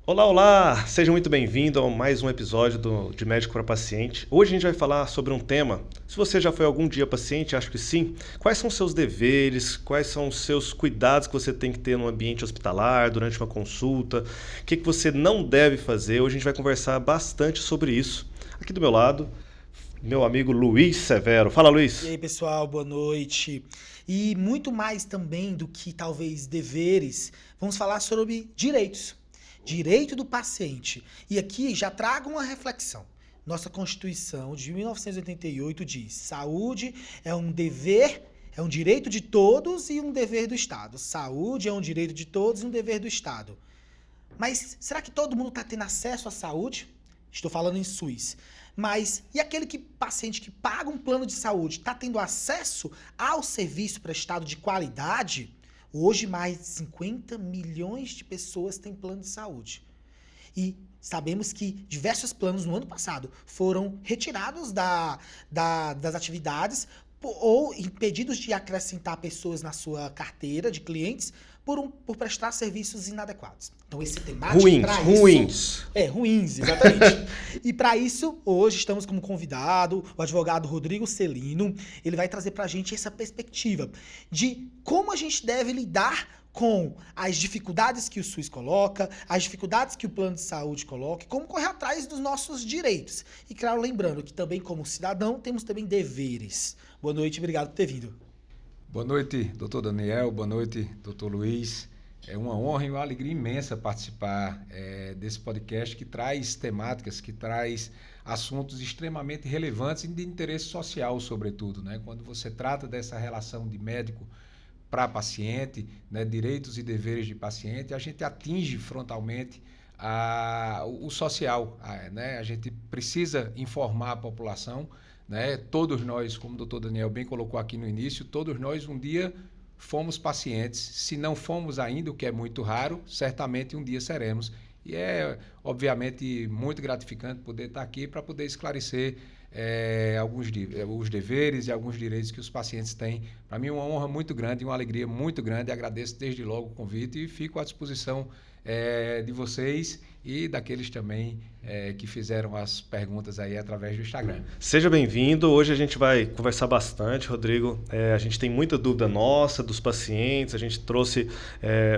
Olá, olá! Seja muito bem-vindo a mais um episódio de Médico para Paciente. Hoje a gente vai falar sobre um tema. Se você já foi algum dia paciente, acho que sim. Quais são os seus deveres? Quais são os seus cuidados que você tem que ter no ambiente hospitalar, durante uma consulta? O que você não deve fazer? Hoje a gente vai conversar bastante sobre isso. Aqui do meu lado, meu amigo Luiz Severo. Fala, E Luiz! aí, pessoal, boa noite. E muito mais também do que talvez deveres, vamos falar sobre direitos. Direito do paciente. E aqui já trago uma reflexão. Nossa Constituição de 1988 diz: saúde é um dever, é um direito de todos e um dever do Estado. Saúde é um direito de todos e um dever do Estado. Mas será que todo mundo está tendo acesso à saúde? Estou falando em SUS. Mas e aquele paciente que paga um plano de saúde está tendo acesso ao serviço prestado de qualidade? Hoje, mais de 50 milhões de pessoas têm plano de saúde. E sabemos que diversos planos no ano passado foram retirados das atividades ou impedidos de acrescentar pessoas na sua carteira de clientes por prestar serviços inadequados. Então, esse temático Ruins. ruins, exatamente. E para isso, hoje estamos como convidado o advogado Rodrigo Celino. Ele vai trazer para a gente essa perspectiva de como a gente deve lidar com as dificuldades que o SUS coloca, as dificuldades que o plano de saúde coloca, e como correr atrás dos nossos direitos. E claro, lembrando que também como cidadão temos também deveres. Boa noite, obrigado por ter vindo. Boa noite, doutor Daniel. Boa noite, doutor Luiz. É uma honra e uma alegria imensa participar desse podcast que traz temáticas, que traz assuntos extremamente relevantes e de interesse social, sobretudo, né? Quando você trata dessa relação de médico para paciente, né, direitos e deveres de paciente, a gente atinge frontalmente o social, né? A gente precisa informar a população, né? Todos nós, como o doutor Daniel bem colocou aqui no início, todos nós um dia fomos pacientes. Se não fomos ainda, o que é muito raro, certamente um dia seremos. E é, obviamente, muito gratificante poder estar aqui para poder esclarecer os deveres e alguns direitos que os pacientes têm. Para mim é uma honra muito grande, uma alegria muito grande. Agradeço desde logo o convite e fico à disposição de vocês e daqueles também que fizeram as perguntas aí através do Instagram. Seja bem-vindo. Hoje a gente vai conversar bastante, Rodrigo. A gente tem muita dúvida nossa, dos pacientes. A gente trouxe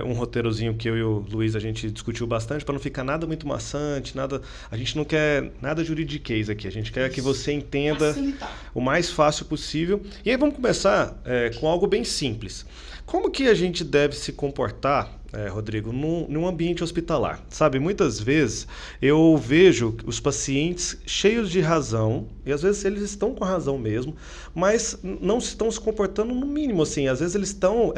um roteirozinho que eu e o Luiz a gente discutiu bastante para não ficar nada muito maçante, nada. A gente não quer nada juridiquês aqui. A gente quer que você entenda o mais fácil possível. E aí vamos começar com algo bem simples. Como que a gente deve se comportar, Rodrigo, num ambiente hospitalar? Sabe, muitas vezes eu vejo os pacientes cheios de razão, e às vezes eles estão com razão mesmo, mas não estão se comportando no mínimo, assim. Às vezes eles estão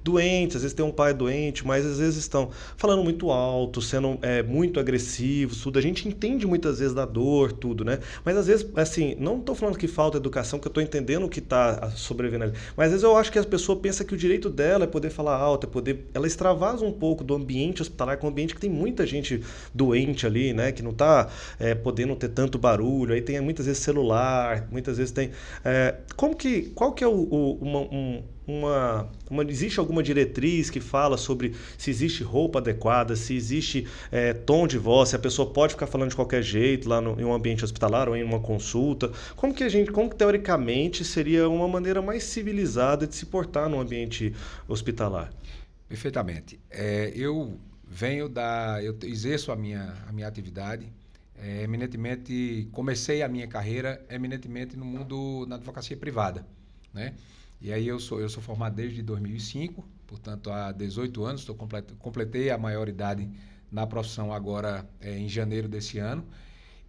doentes, às vezes tem um pai doente, mas às vezes estão falando muito alto, sendo muito agressivos, tudo. A gente entende muitas vezes da dor, tudo, né? Mas às vezes, assim, não estou falando que falta educação, que eu estou entendendo o que está sobrevivendo ali, mas às vezes eu acho que a pessoa pensa que o direito dela é poder falar alto, ela extravasa um pouco do ambiente hospitalar, que é um ambiente que tem muita gente doente ali, né, que não está podendo ter tanto barulho, aí tem muitas vezes celular, muitas vezes tem... qual que é existe alguma diretriz que fala sobre se existe roupa adequada, se existe tom de voz, se a pessoa pode ficar falando de qualquer jeito lá em um ambiente hospitalar ou em uma consulta? Como que teoricamente seria uma maneira mais civilizada de se portar num ambiente hospitalar? Perfeitamente. Eu exerço a minha atividade, eminentemente, comecei a minha carreira eminentemente no mundo, na advocacia privada, né? E aí eu sou formado desde 2005, portanto há 18 anos, completei a maioridade na profissão agora em janeiro desse ano,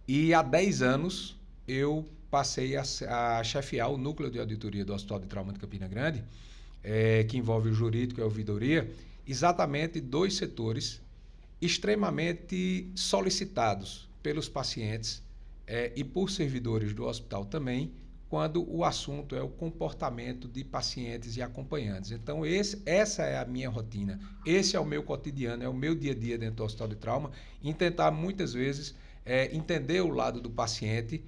e há 10 anos eu passei a chefiar o núcleo de auditoria do Hospital de Trauma de Campina Grande, que envolve o jurídico e a ouvidoria, exatamente dois setores extremamente solicitados pelos pacientes e por servidores do hospital também, quando o assunto é o comportamento de pacientes e acompanhantes. Então, essa é a minha rotina, esse é o meu cotidiano, é o meu dia a dia dentro do Hospital de Trauma, em tentar muitas vezes entender o lado do paciente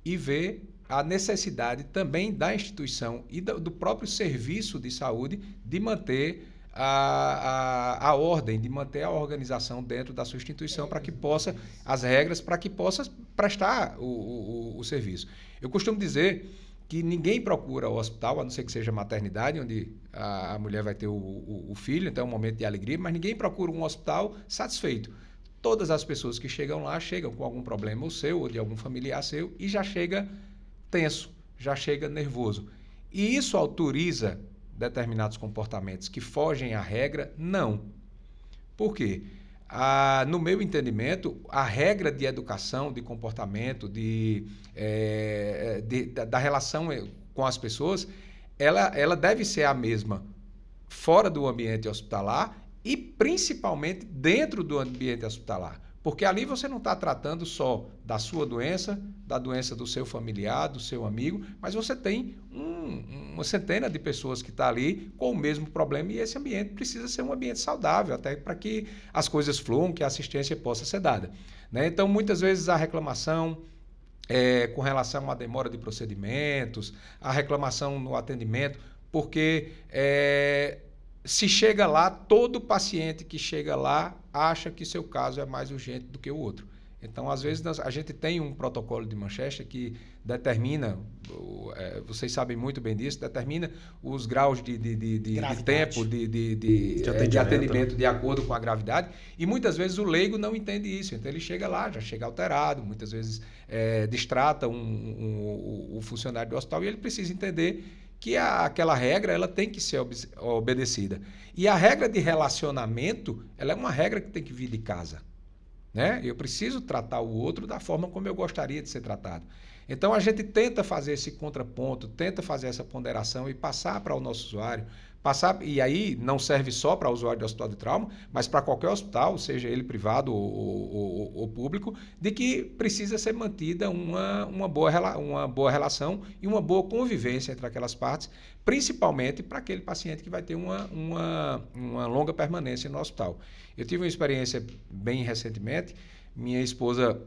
e ver a necessidade também da instituição e do próprio serviço de saúde de manter a ordem, de manter a organização dentro da sua instituição para que possa, as regras, para que possa prestar o serviço. Eu costumo dizer que ninguém procura o hospital, a não ser que seja maternidade, onde a mulher vai ter o filho, então é um momento de alegria, mas ninguém procura um hospital satisfeito. Todas as pessoas que chegam lá, chegam com algum problema ou seu, ou de algum familiar seu, e já chega tenso, já chega nervoso. E isso autoriza determinados comportamentos que fogem à regra? Não. Por quê? No meu entendimento, a regra de educação, de comportamento, da relação com as pessoas, ela deve ser a mesma fora do ambiente hospitalar e principalmente dentro do ambiente hospitalar. Porque ali você não está tratando só da sua doença, da doença do seu familiar, do seu amigo, mas você tem uma centena de pessoas que estão ali com o mesmo problema e esse ambiente precisa ser um ambiente saudável, até para que as coisas fluam, que a assistência possa ser dada. Né? Então, muitas vezes a reclamação com relação à demora de procedimentos, a reclamação no atendimento, porque se chega lá, todo paciente que chega lá acha que seu caso é mais urgente do que o outro. Então, às vezes, a gente tem um protocolo de Manchester que determina, vocês sabem muito bem disso, determina os graus de tempo de atendimento de acordo com a gravidade. E muitas vezes o leigo não entende isso. Então, ele chega lá, já chega alterado, muitas vezes distrata o funcionário do hospital e ele precisa entender que aquela regra ela tem que ser obedecida. E a regra de relacionamento, ela é uma regra que tem que vir de casa. Né? Eu preciso tratar o outro da forma como eu gostaria de ser tratado. Então, a gente tenta fazer esse contraponto, tenta fazer essa ponderação e passar para o nosso usuário. E aí não serve só para o usuário do hospital de trauma, mas para qualquer hospital, seja ele privado ou público, de que precisa ser mantida uma boa relação e uma boa convivência entre aquelas partes, principalmente para aquele paciente que vai ter uma longa permanência no hospital. Eu tive uma experiência bem recentemente, minha esposa...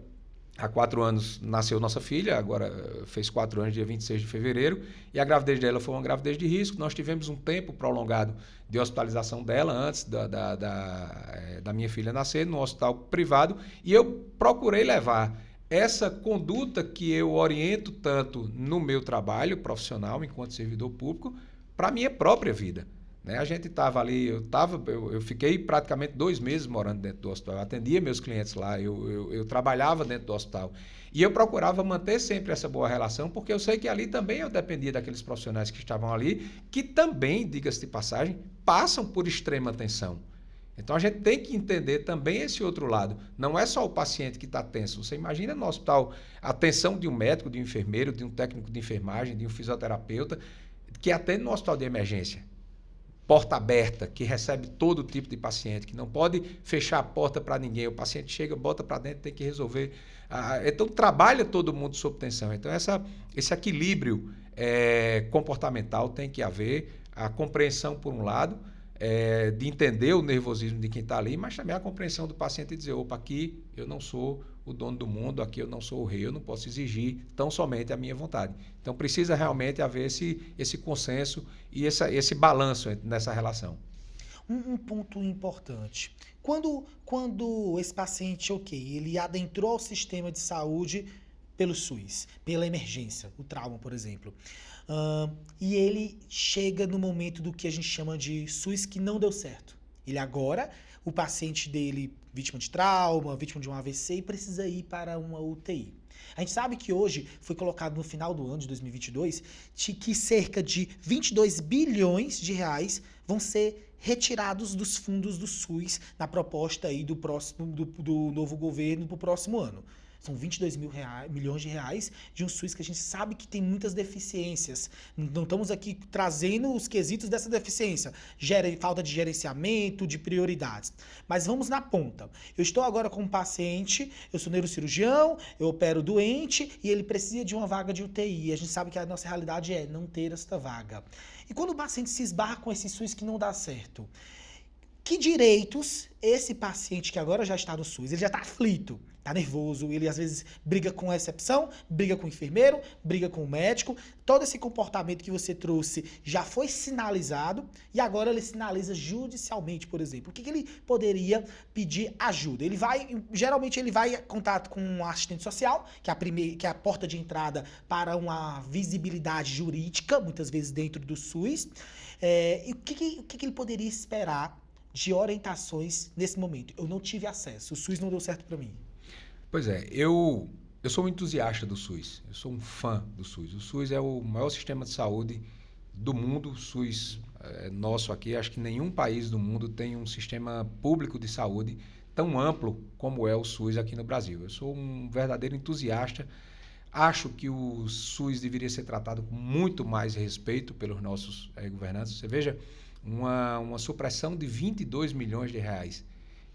Há 4 anos nasceu nossa filha, agora fez 4 anos, dia 26 de fevereiro, e a gravidez dela foi uma gravidez de risco. Nós tivemos um tempo prolongado de hospitalização dela antes da minha filha nascer, no hospital privado, e eu procurei levar essa conduta que eu oriento tanto no meu trabalho profissional, enquanto servidor público, para a minha própria vida. A gente estava ali, eu fiquei praticamente 2 meses morando dentro do hospital, eu atendia meus clientes lá, eu trabalhava dentro do hospital. E eu procurava manter sempre essa boa relação, porque eu sei que ali também eu dependia daqueles profissionais que estavam ali, que também, diga-se de passagem, passam por extrema tensão. Então a gente tem que entender também esse outro lado. Não é só o paciente que está tenso. Você imagina no hospital a tensão de um médico, de um enfermeiro, de um técnico de enfermagem, de um fisioterapeuta, que atende no hospital de emergência. Porta aberta, que recebe todo tipo de paciente, que não pode fechar a porta para ninguém. O paciente chega, bota para dentro, tem que resolver. Então, trabalha todo mundo sob tensão. Então, esse equilíbrio comportamental tem que haver, a compreensão, por um lado, de entender o nervosismo de quem está ali, mas também a compreensão do paciente e dizer, opa, aqui eu não sou o dono do mundo, aqui eu não sou o rei, eu não posso exigir tão somente a minha vontade. Então precisa realmente haver esse consenso e esse balanço nessa relação. Um ponto importante. Quando esse paciente, ele adentrou ao sistema de saúde pelo SUS, pela emergência, o trauma, por exemplo, e ele chega no momento do que a gente chama de SUS que não deu certo. Ele agora, o paciente dele, vítima de trauma, vítima de um AVC, e precisa ir para uma UTI. A gente sabe que hoje foi colocado no final do ano de 2022 que cerca de 22 bilhões de reais vão ser retirados dos fundos do SUS na proposta aí do novo governo para o próximo ano. São 22 milhões de reais de um SUS que a gente sabe que tem muitas deficiências. Não estamos aqui trazendo os quesitos dessa deficiência. Falta de gerenciamento, de prioridades. Mas vamos na ponta. Eu estou agora com um paciente, eu sou neurocirurgião, eu opero doente e ele precisa de uma vaga de UTI. A gente sabe que a nossa realidade é não ter esta vaga. E quando o paciente se esbarra com esse SUS que não dá certo, Que direitos esse paciente que agora já está no SUS, ele já está aflito, está nervoso, ele às vezes briga com a recepção, briga com o enfermeiro, briga com o médico, todo esse comportamento que você trouxe já foi sinalizado e agora ele sinaliza judicialmente, por exemplo. O que ele poderia pedir ajuda? Geralmente ele vai em contato com um assistente social, que é a porta de entrada para uma visibilidade jurídica, muitas vezes dentro do SUS. E o que ele poderia esperar de orientações nesse momento? Eu não tive acesso, o SUS não deu certo para mim. Pois é, eu sou um entusiasta do SUS, eu sou um fã do SUS. O SUS é o maior sistema de saúde do mundo. O SUS nosso aqui, acho que nenhum país do mundo tem um sistema público de saúde tão amplo como é o SUS aqui no Brasil. Eu sou um verdadeiro entusiasta. Acho que o SUS deveria ser tratado com muito mais respeito pelos nossos governantes. Você veja, uma supressão de 22 milhões de reais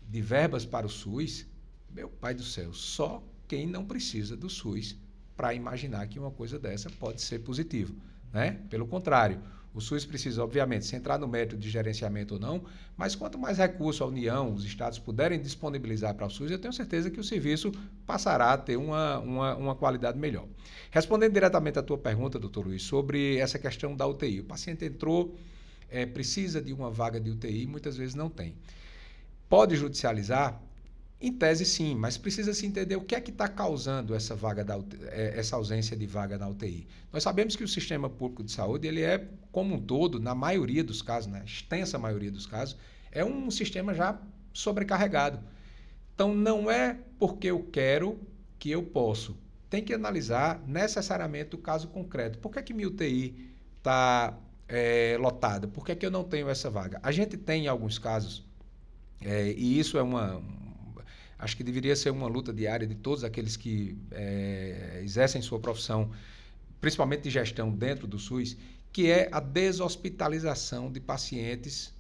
de verbas para o SUS, meu pai do céu, só quem não precisa do SUS para imaginar que uma coisa dessa pode ser positiva, né? Pelo contrário, o SUS precisa, obviamente, se entrar no mérito de gerenciamento ou não, mas quanto mais recurso a União, os estados puderem disponibilizar para o SUS, eu tenho certeza que o serviço passará a ter uma qualidade melhor. Respondendo diretamente à tua pergunta, doutor Luiz, sobre essa questão da UTI. O paciente entrou, precisa de uma vaga de UTI, muitas vezes não tem. Pode judicializar? Em tese, sim, mas precisa se entender o que é que está causando essa ausência de vaga na UTI. Nós sabemos que o sistema público de saúde, ele é, como um todo, na maioria dos casos, na extensa maioria dos casos, é um sistema já sobrecarregado. Então, não é porque eu quero que eu posso. Tem que analisar necessariamente o caso concreto. Por que é que minha UTI está lotada? Por que é que eu não tenho essa vaga? A gente tem, em alguns casos, e isso é acho que deveria ser uma luta diária de todos aqueles que exercem sua profissão, principalmente de gestão dentro do SUS, que é a deshospitalização de pacientes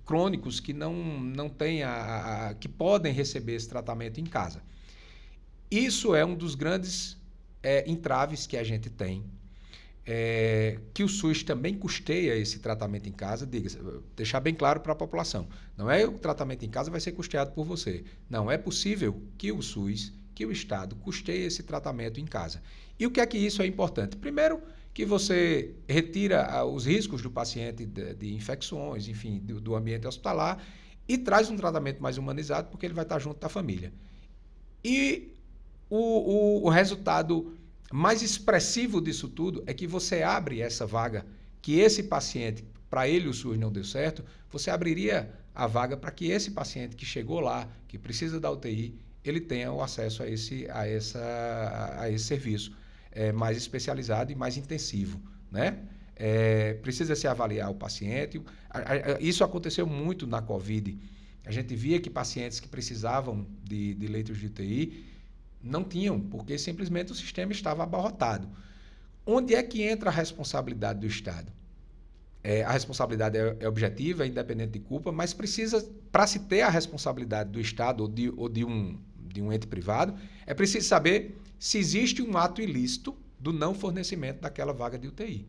crônicos que não têm que podem receber esse tratamento em casa. Isso é um dos grandes entraves que a gente tem. Que o SUS também custeia esse tratamento em casa, deixar bem claro para a população. Não é o tratamento em casa vai ser custeado por você. Não, é possível que o SUS, que o Estado, custeie esse tratamento em casa. E o que é que isso é importante? Primeiro, que você retira os riscos do paciente de infecções, enfim, do ambiente hospitalar e traz um tratamento mais humanizado porque ele vai estar junto da família. E o resultado mais expressivo disso tudo é que você abre essa vaga, que esse paciente, para ele o SUS não deu certo, você abriria a vaga para que esse paciente que chegou lá, que precisa da UTI, ele tenha o acesso a esse serviço mais especializado e mais intensivo, né? Precisa se avaliar o paciente. Isso aconteceu muito na Covid. A gente via que pacientes que precisavam de leitos de UTI não tinham, porque simplesmente o sistema estava abarrotado. Onde é que entra a responsabilidade do Estado? A responsabilidade é objetiva, é independente de culpa, mas precisa, para se ter a responsabilidade do Estado ou de um ente privado, é preciso saber se existe um ato ilícito do não fornecimento daquela vaga de UTI.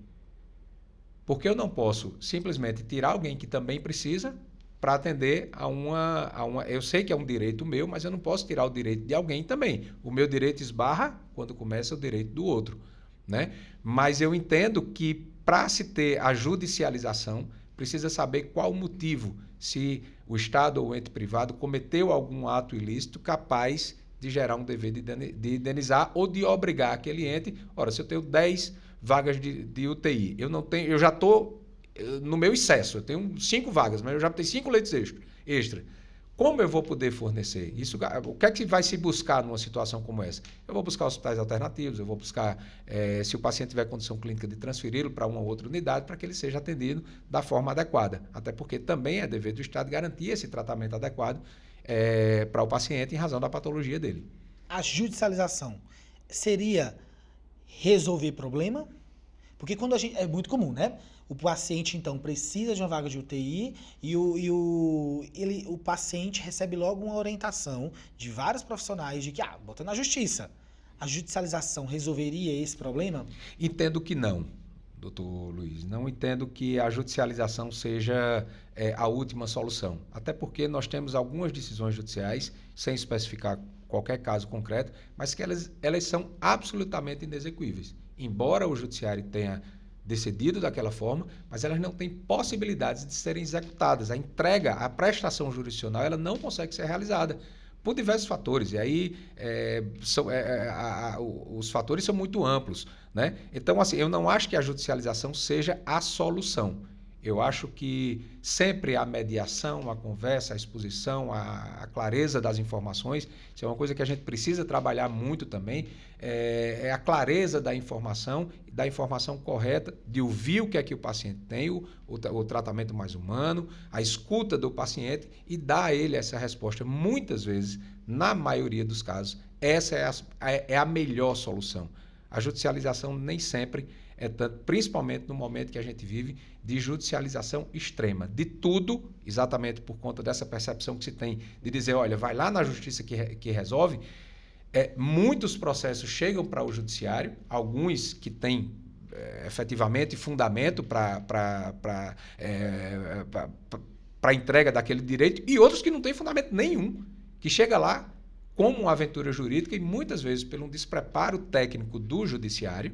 Porque eu não posso simplesmente tirar alguém que também precisa para atender a uma... Eu sei que é um direito meu, mas eu não posso tirar o direito de alguém também. O meu direito esbarra quando começa o direito do outro, né? Mas eu entendo que para se ter a judicialização, precisa saber qual o motivo, se o Estado ou o ente privado cometeu algum ato ilícito capaz de gerar um dever de indenizar ou de obrigar aquele ente. Ora, se eu tenho 10 vagas de UTI, eu já estou no meu excesso, eu tenho 5 vagas, mas eu já tenho 5 leitos extra. Como eu vou poder fornecer? O que é que vai se buscar numa situação como essa? Eu vou buscar hospitais alternativos, eu vou buscar, se o paciente tiver condição clínica, de transferi-lo para uma outra unidade para que ele seja atendido da forma adequada. Até porque também é dever do Estado garantir esse tratamento adequado para o paciente em razão da patologia dele. A judicialização seria resolver problema? Porque quando é muito comum, né? O paciente, então, precisa de uma vaga de UTI e o paciente recebe logo uma orientação de vários profissionais de que, bota na justiça. A judicialização resolveria esse problema? Entendo que não. doutor Luiz. Não entendo que a judicialização seja a última solução. Até porque nós temos algumas decisões judiciais, sem especificar qualquer caso concreto, mas que elas são absolutamente inexequíveis. Embora o judiciário tenha decidido daquela forma, mas elas não têm possibilidades de serem executadas. A entrega, a prestação jurisdicional, ela não consegue ser realizada por diversos fatores. E aí os fatores são muito amplos, né? Então, assim, eu não acho que a judicialização seja a solução. Eu acho que sempre a mediação, a conversa, a exposição, a clareza das informações, isso é uma coisa que a gente precisa trabalhar muito também, é a clareza da informação correta, de ouvir o que é que o paciente tem, o tratamento mais humano, a escuta do paciente e dar a ele essa resposta. Muitas vezes, na maioria dos casos, essa é a melhor solução. A judicialização nem sempre é tanto, principalmente no momento que a gente vive de judicialização extrema, de tudo, exatamente por conta dessa percepção que se tem de dizer, olha, vai lá na justiça que resolve. Muitos processos chegam para o judiciário, alguns que têm efetivamente fundamento para a entrega daquele direito e outros que não têm fundamento nenhum, que chega lá como uma aventura jurídica e muitas vezes pelo despreparo técnico do judiciário.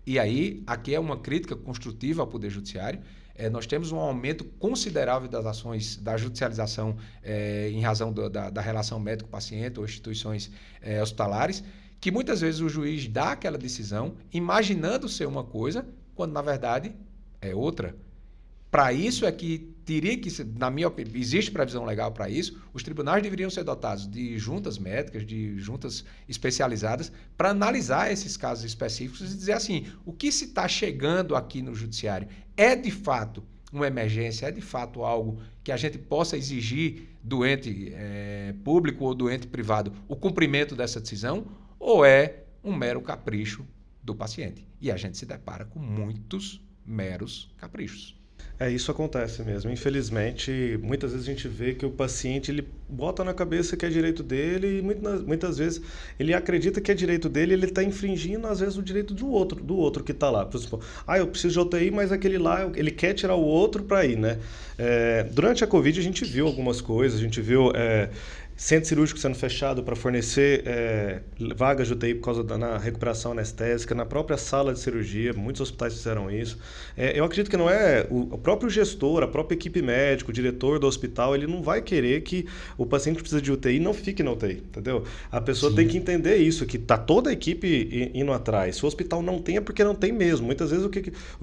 E aí, aqui é uma crítica construtiva ao Poder Judiciário. Nós temos um aumento considerável das ações da judicialização em razão da relação médico-paciente ou instituições hospitalares, que muitas vezes o juiz dá aquela decisão imaginando ser uma coisa, quando na verdade é outra. Para isso é que teria que, na minha opinião, existe previsão legal para isso, os tribunais deveriam ser dotados de juntas médicas, de juntas especializadas, para analisar esses casos específicos e dizer assim, o que se está chegando aqui no judiciário é de fato uma emergência, é de fato algo que a gente possa exigir do ente público ou do ente privado o cumprimento dessa decisão, ou é um mero capricho do paciente. E a gente se depara com muitos meros caprichos. Isso acontece mesmo. Infelizmente, muitas vezes a gente vê que o paciente ele bota na cabeça que é direito dele e muitas vezes ele acredita que é direito dele e ele está infringindo, às vezes, o direito do outro que está lá. Por exemplo, eu preciso de UTI, mas aquele lá, ele quer tirar o outro para ir, né? Durante a Covid, a gente viu algumas coisas, a gente viu centro cirúrgico sendo fechado para fornecer vagas de UTI por causa da recuperação anestésica, na própria sala de cirurgia, muitos hospitais fizeram isso. Eu acredito que não é o próprio gestor, a própria equipe médica, o diretor do hospital, ele não vai querer que o paciente que precisa de UTI não fique na UTI, entendeu? A pessoa tem que entender isso, que está toda a equipe indo atrás. Se o hospital não tem, é porque não tem mesmo. Muitas vezes o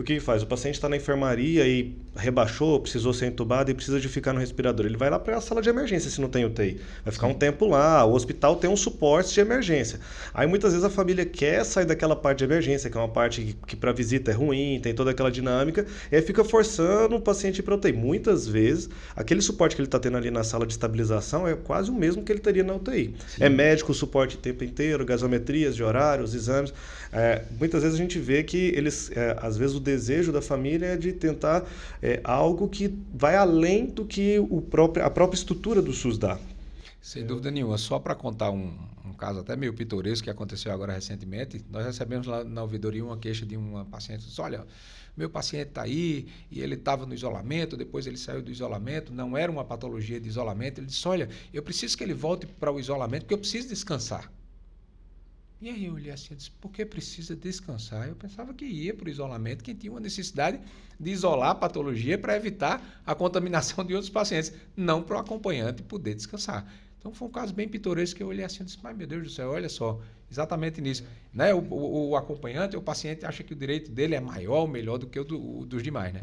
que faz? O paciente está na enfermaria e rebaixou, precisou ser entubado e precisa de ficar no respirador. Ele vai lá para a sala de emergência se não tem UTI. Vai ficar um tempo lá, o hospital tem um suporte de emergência. Aí muitas vezes a família quer sair daquela parte de emergência, que é uma parte que para visita é ruim, tem toda aquela dinâmica, e aí fica forçando o paciente para UTI. Muitas vezes, aquele suporte que ele está tendo ali na sala de estabilização é quase o mesmo que ele teria na UTI. Sim. É médico, suporte o tempo inteiro, gasometrias de horários, exames. Muitas vezes a gente vê que eles, às vezes o desejo da família é de tentar algo que vai além do que a própria estrutura do SUS dá. Sem dúvida nenhuma. Só para contar um caso até meio pitoresco que aconteceu agora recentemente, nós recebemos lá na ouvidoria uma queixa de uma paciente. Disse, olha, meu paciente está aí e ele estava no isolamento, depois ele saiu do isolamento, não era uma patologia de isolamento. Ele disse, olha, eu preciso que ele volte para o isolamento porque eu preciso descansar. E aí eu olhei assim e disse, por que precisa descansar? Eu pensava que ia para o isolamento quem tinha uma necessidade de isolar a patologia para evitar a contaminação de outros pacientes, não para o acompanhante poder descansar. Então foi um caso bem pitoresco que eu olhei assim e disse, mas meu Deus do céu, olha só, exatamente nisso. Né? O acompanhante, o paciente acha que o direito dele é maior, melhor do que o dos demais, né?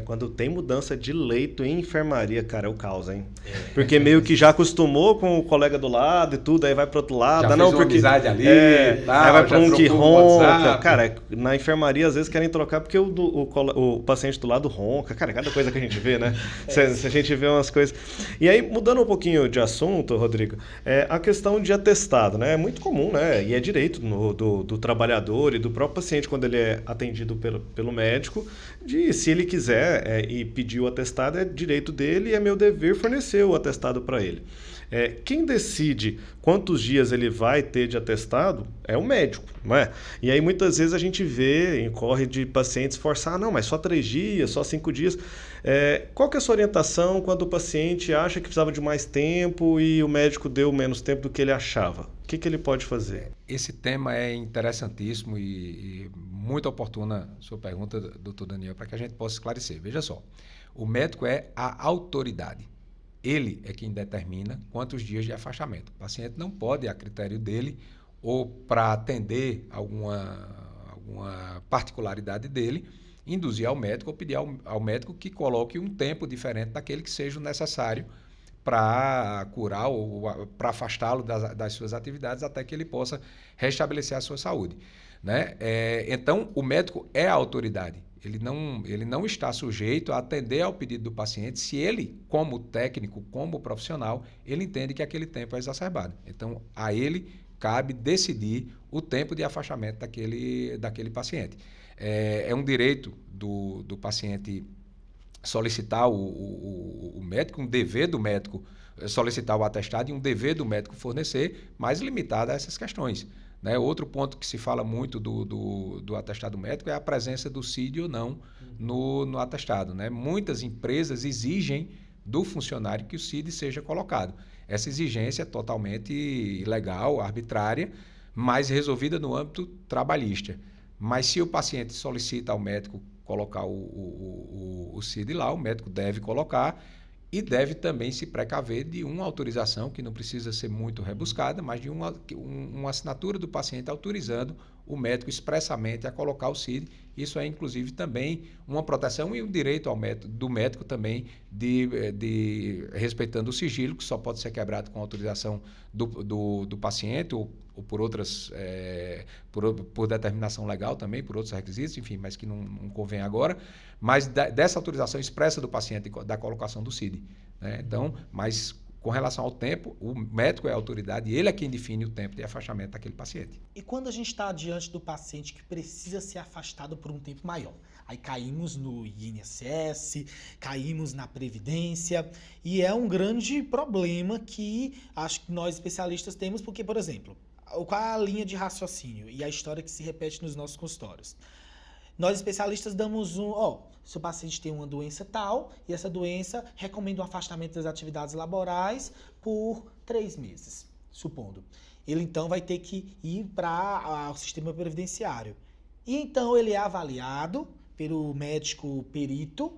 Quando tem mudança de leito em enfermaria, cara, é o caos, hein? Porque meio que já acostumou com o colega do lado e tudo, aí vai pro outro lado. Já fez uma amizade ali, aí vai pra um que ronca. Cara, na enfermaria às vezes querem trocar porque o paciente do lado ronca. Cara, cada coisa que a gente vê, né? Se a gente vê umas coisas... E aí, mudando um pouquinho de assunto, Rodrigo, a questão de atestado, né? É muito comum, né? E é direito do trabalhador e do próprio paciente quando ele é atendido pelo médico, de se ele quiser e pedir o atestado, é direito dele e é meu dever fornecer o atestado para ele. Quem decide quantos dias ele vai ter de atestado é o médico, não é? E aí muitas vezes a gente vê, incorre de pacientes forçar, não, mas só 3 dias, só 5 dias. Qual que é a sua orientação quando o paciente acha que precisava de mais tempo e o médico deu menos tempo do que ele achava? O que ele pode fazer? Esse tema é interessantíssimo e muito oportuna a sua pergunta, doutor Daniel, para que a gente possa esclarecer. Veja só, o médico é a autoridade. Ele é quem determina quantos dias de afastamento. O paciente não pode, a critério dele, ou para atender alguma particularidade dele, induzir ao médico ou pedir ao médico que coloque um tempo diferente daquele que seja necessário para curar ou para afastá-lo das suas atividades até que ele possa restabelecer a sua saúde, né? Então, o médico é a autoridade. Ele não está sujeito a atender ao pedido do paciente se ele, como técnico, como profissional, ele entende que aquele tempo é exacerbado. Então, a ele cabe decidir o tempo de afastamento daquele paciente. É um direito do paciente solicitar o médico, um dever do médico solicitar o atestado e um dever do médico fornecer, mas limitado a essas questões, né? Outro ponto que se fala muito do atestado médico é a presença do CID ou não no atestado, né? Muitas empresas exigem do funcionário que o CID seja colocado. Essa exigência é totalmente ilegal, arbitrária, mas resolvida no âmbito trabalhista. Mas se o paciente solicita ao médico colocar o CID lá, o médico deve colocar e deve também se precaver de uma autorização, que não precisa ser muito rebuscada, mas de uma assinatura do paciente autorizando o médico expressamente a colocar o CID. Isso é, inclusive, também uma proteção e um direito do médico também de respeitando o sigilo, que só pode ser quebrado com autorização do paciente ou por outras, por determinação legal também, por outros requisitos, enfim, mas que não convém agora, mas dessa autorização expressa do paciente da colocação do CID, né? Então, mas com relação ao tempo, o médico é a autoridade e ele é quem define o tempo de afastamento daquele paciente. E quando a gente está diante do paciente que precisa ser afastado por um tempo maior? Aí caímos no INSS, caímos na Previdência, e é um grande problema que acho que nós especialistas temos, porque, por exemplo, qual é a linha de raciocínio e a história que se repete nos nossos consultórios? Nós especialistas damos se o paciente tem uma doença tal, e essa doença recomenda um afastamento das atividades laborais por 3 meses, supondo. Ele então vai ter que ir para o sistema previdenciário. E então ele é avaliado pelo médico perito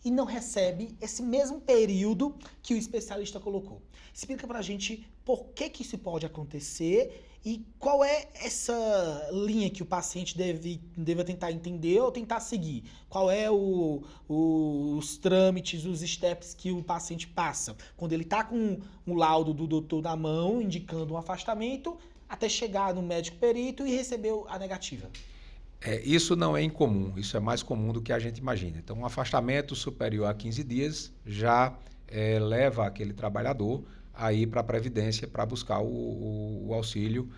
e não recebe esse mesmo período que o especialista colocou. Explica pra gente por que isso pode acontecer e qual é essa linha que o paciente deve tentar entender ou tentar seguir. Qual é os trâmites, os steps que o paciente passa quando ele está com o laudo do doutor na mão, indicando um afastamento, até chegar no médico perito e receber a negativa. Isso não é incomum, isso é mais comum do que a gente imagina. Então, um afastamento superior a 15 dias já leva aquele trabalhador a ir para a Previdência para buscar o auxílio,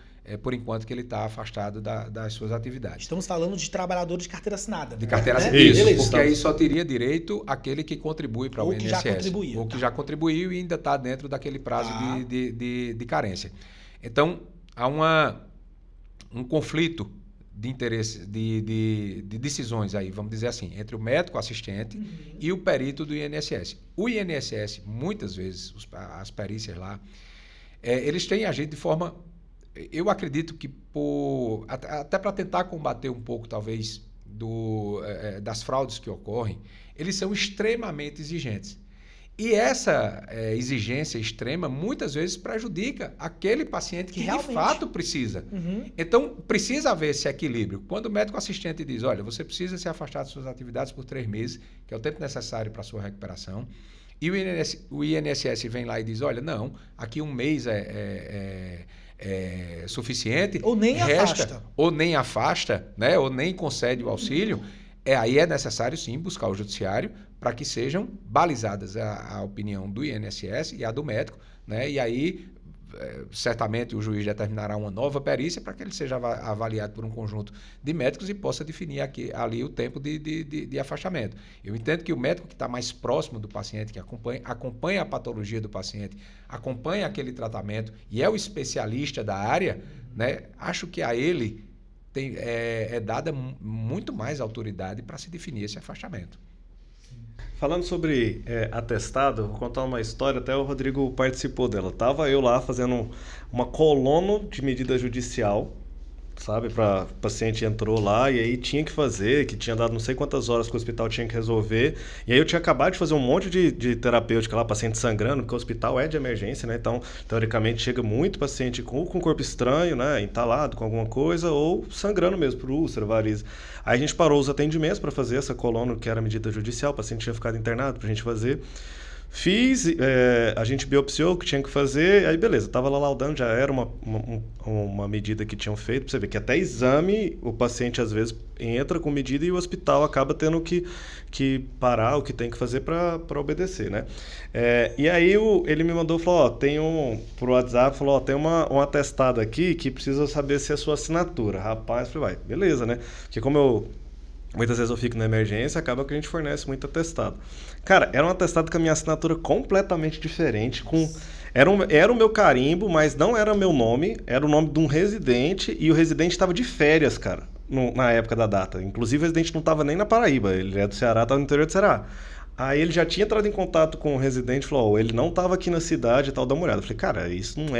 por enquanto que ele está afastado das suas atividades. Estamos falando de trabalhador de carteira assinada. De carteira assinada, porque aí só teria direito aquele que contribui para o INSS. Ou que já contribuiu e ainda está dentro daquele prazo de carência. Então, há um conflito de interesse, de decisões aí, vamos dizer assim, entre o médico assistente e o perito do INSS. O INSS, muitas vezes, as perícias lá, eles têm agido de forma, eu acredito que até para tentar combater um pouco, talvez, das fraudes que ocorrem, eles são extremamente exigentes. E essa exigência extrema muitas vezes prejudica aquele paciente que de fato precisa. Então, precisa haver esse equilíbrio. Quando o médico assistente diz, olha, você precisa se afastar de suas atividades por 3 meses, que é o tempo necessário para a sua recuperação, e o INSS vem lá e diz, olha, não, aqui 1 mês é suficiente. Ou nem afasta. Ou nem afasta, né? Ou nem concede o auxílio. Aí é necessário, sim, buscar o judiciário para que sejam balizadas a opinião do INSS e a do médico, né? E aí certamente o juiz determinará uma nova perícia para que ele seja avaliado por um conjunto de médicos e possa definir ali o tempo de afastamento. Eu entendo que o médico que está mais próximo do paciente, que acompanha a patologia do paciente, acompanha aquele tratamento e é o especialista da área, né, acho que a ele é dada muito mais autoridade para se definir esse afastamento. Falando sobre atestado, vou contar uma história, até o Rodrigo participou dela. Tava eu lá fazendo uma colono de medida judicial, sabe? O paciente entrou lá e aí tinha que fazer, que tinha dado não sei quantas horas que o hospital tinha que resolver. E aí eu tinha acabado de fazer um monte de terapêutica lá, paciente sangrando, porque o hospital é de emergência, né? Então, teoricamente, chega muito paciente com corpo estranho, né? Entalado com alguma coisa ou sangrando mesmo por úlcera, varize. Aí a gente parou os atendimentos para fazer essa colono, que era medida judicial, o paciente tinha ficado internado pra gente fazer. Fiz, a gente biopsiou o que tinha que fazer, aí beleza, estava lá laudando, já era uma medida que tinham feito, pra você ver que até exame o paciente às vezes entra com medida e o hospital acaba tendo que parar o que tem que fazer para obedecer, né? E aí ele me mandou, falou, pro WhatsApp, falou, tem um atestado aqui que precisa saber se é sua assinatura. Rapaz, eu falei, vai, beleza, né? Porque muitas vezes eu fico na emergência, acaba que a gente fornece muito atestado. Cara, era um atestado com a minha assinatura completamente diferente, era o meu carimbo, mas não era meu nome, era o nome de um residente, e o residente estava de férias, cara, na época da data. Inclusive o residente não estava nem na Paraíba, ele é do Ceará, estava no interior do Ceará. Aí ele já tinha entrado em contato com o residente, falou, ele não estava aqui na cidade e tal, dá uma olhada. Eu falei, cara, isso não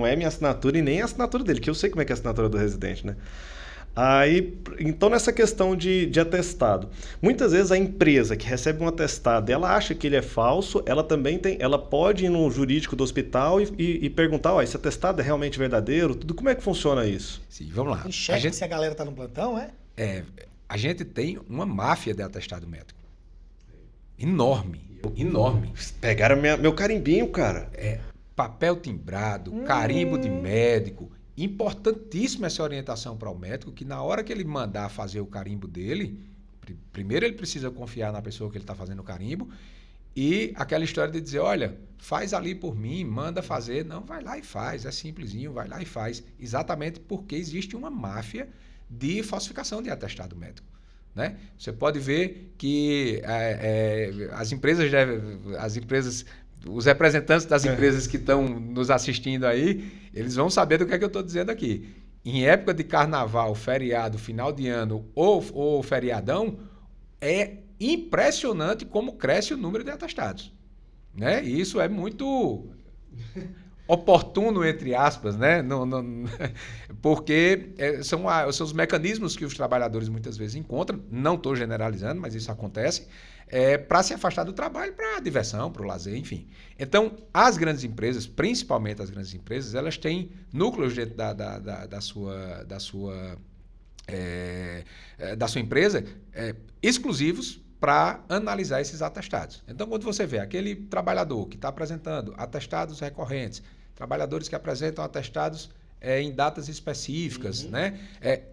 é minha assinatura e nem a assinatura dele, que eu sei como é que é a assinatura do residente, né? Aí, então nessa questão de atestado, muitas vezes a empresa que recebe um atestado, ela acha que ele é falso, ela pode ir no jurídico do hospital e perguntar, esse atestado é realmente verdadeiro? Como é que funciona isso? Sim, vamos lá. Tem cheque se a galera tá no plantão, A gente tem uma máfia de atestado médico. Enorme. Pegaram meu carimbinho, cara. Papel timbrado, carimbo de médico. Importantíssima essa orientação para o médico, que na hora que ele mandar fazer o carimbo dele, primeiro ele precisa confiar na pessoa que ele está fazendo o carimbo, e aquela história de dizer, olha, faz ali por mim, manda fazer. Não, vai lá e faz, é simplesinho, vai lá e faz. Exatamente porque existe uma máfia de falsificação de atestado médico. Né? Você pode ver que as empresas, os representantes das empresas que estão nos assistindo aí, eles vão saber do que é que eu estou dizendo aqui. Em época de carnaval, feriado, final de ano ou feriadão, é impressionante como cresce o número de atestados. Né? E isso é muito oportuno, entre aspas, né? Porque são os mecanismos que os trabalhadores muitas vezes encontram, não estou generalizando, mas isso acontece, para se afastar do trabalho, para a diversão, para o lazer, enfim. Então, as grandes empresas, principalmente as grandes empresas, elas têm núcleos dentro da sua empresa exclusivos para analisar esses atestados. Então, quando você vê aquele trabalhador que está apresentando atestados recorrentes, trabalhadores que apresentam atestados em datas específicas, né?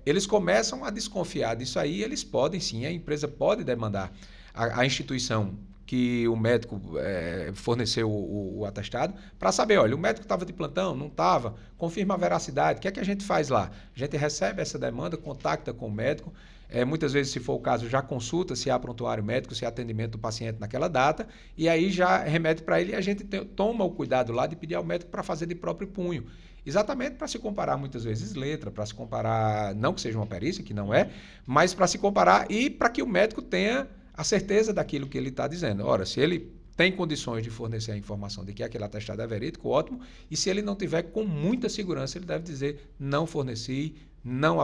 Eles começam a desconfiar disso aí, eles podem sim, a empresa pode demandar a instituição que o médico forneceu o atestado para saber, olha, o médico estava de plantão, não estava, confirma a veracidade, o que é que a gente faz lá? A gente recebe essa demanda, contacta com o médico, muitas vezes, se for o caso, já consulta se há prontuário médico, se há atendimento do paciente naquela data, e aí já remete para ele e a gente toma o cuidado lá de pedir ao médico para fazer de próprio punho. Exatamente para se comparar, muitas vezes, letra, para se comparar, não que seja uma perícia, que não é, mas para se comparar e para que o médico tenha a certeza daquilo que ele está dizendo. Ora, se ele tem condições de fornecer a informação de que aquele atestado é verídico, ótimo, e se ele não tiver com muita segurança, ele deve dizer, não forneci, não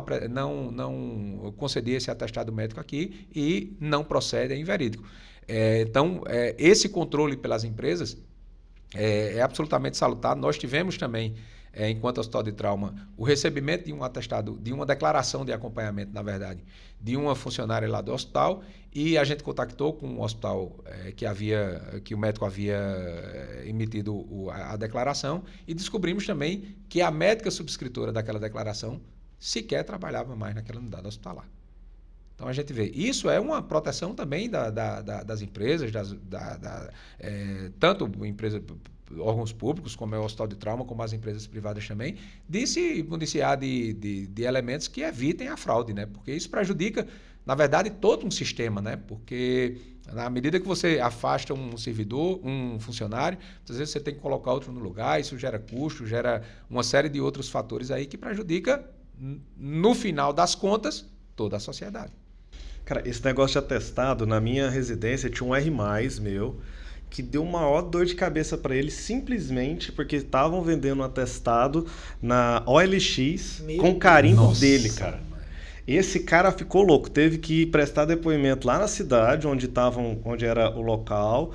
concedi esse atestado médico aqui e não procede, é inverídico. Então, esse controle pelas empresas é absolutamente salutar. Nós tivemos também, enquanto Hospital de Trauma, o recebimento de um atestado, de uma declaração de acompanhamento, na verdade, de uma funcionária lá do hospital, e a gente contactou com o hospital que o médico havia emitido a declaração, e descobrimos também que a médica subscritora daquela declaração sequer trabalhava mais naquela unidade hospitalar. Então a gente vê, isso é uma proteção também das empresas, tanto empresa órgãos públicos, como é o Hospital de Trauma, como as empresas privadas também, de se municiar de elementos que evitem a fraude, né? Porque isso prejudica, na verdade, todo um sistema, né? Porque na medida que você afasta um servidor, um funcionário, às vezes você tem que colocar outro no lugar, isso gera custo, gera uma série de outros fatores aí que prejudica, no final das contas, toda a sociedade. Cara, esse negócio de atestado, na minha residência tinha um R+, meu, que deu maior dor de cabeça para ele simplesmente porque estavam vendendo um atestado na OLX com o carimbo dele, cara. Esse cara ficou louco, teve que prestar depoimento lá na cidade onde era o local.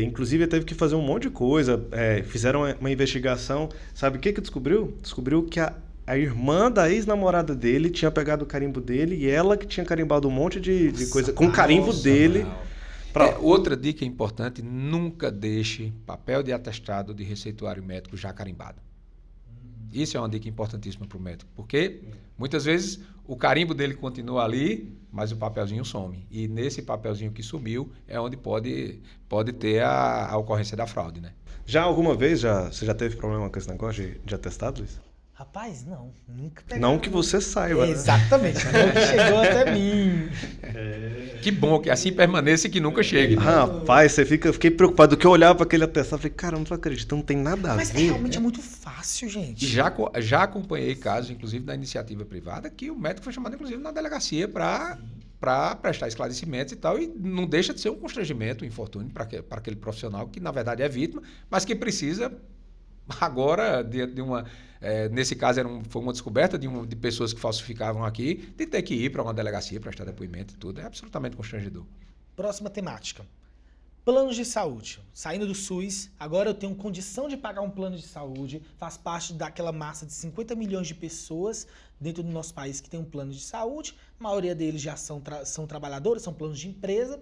Inclusive teve que fazer um monte de coisa. Fizeram uma investigação. Sabe o que descobriu? Descobriu que a irmã da ex-namorada dele tinha pegado o carimbo dele e ela que tinha carimbado um monte de coisa com o carimbo dele. Outra dica importante, nunca deixe papel de atestado de receituário médico já carimbado. Isso é uma dica importantíssima para o médico, porque muitas vezes o carimbo dele continua ali, mas o papelzinho some. E nesse papelzinho que sumiu é onde pode ter a ocorrência da fraude, né? Já alguma vez você já teve problema com esse negócio de atestado, Luiz? Rapaz, não. Nunca pegaram. Não que você saiba, né? Exatamente. Não que chegou até mim. Que bom que assim permaneça e que nunca chegue. Né? Rapaz, fiquei preocupado. Que eu olhava para aquele atestado e falei, cara, não tô acreditando, não tem nada a ver. Mas realmente é muito fácil, gente. E já acompanhei casos, inclusive, da iniciativa privada, que o médico foi chamado, inclusive, na delegacia para prestar esclarecimentos e tal, e não deixa de ser um constrangimento, um infortúnio para aquele profissional que, na verdade, é vítima, mas que precisa, agora, nesse caso, foi uma descoberta de pessoas que falsificavam aqui, de ter que ir para uma delegacia, prestar depoimento e tudo. É absolutamente constrangedor. Próxima temática. Planos de saúde. Saindo do SUS, agora eu tenho condição de pagar um plano de saúde, faz parte daquela massa de 50 milhões de pessoas dentro do nosso país que tem um plano de saúde, a maioria deles já são trabalhadores, são planos de empresa,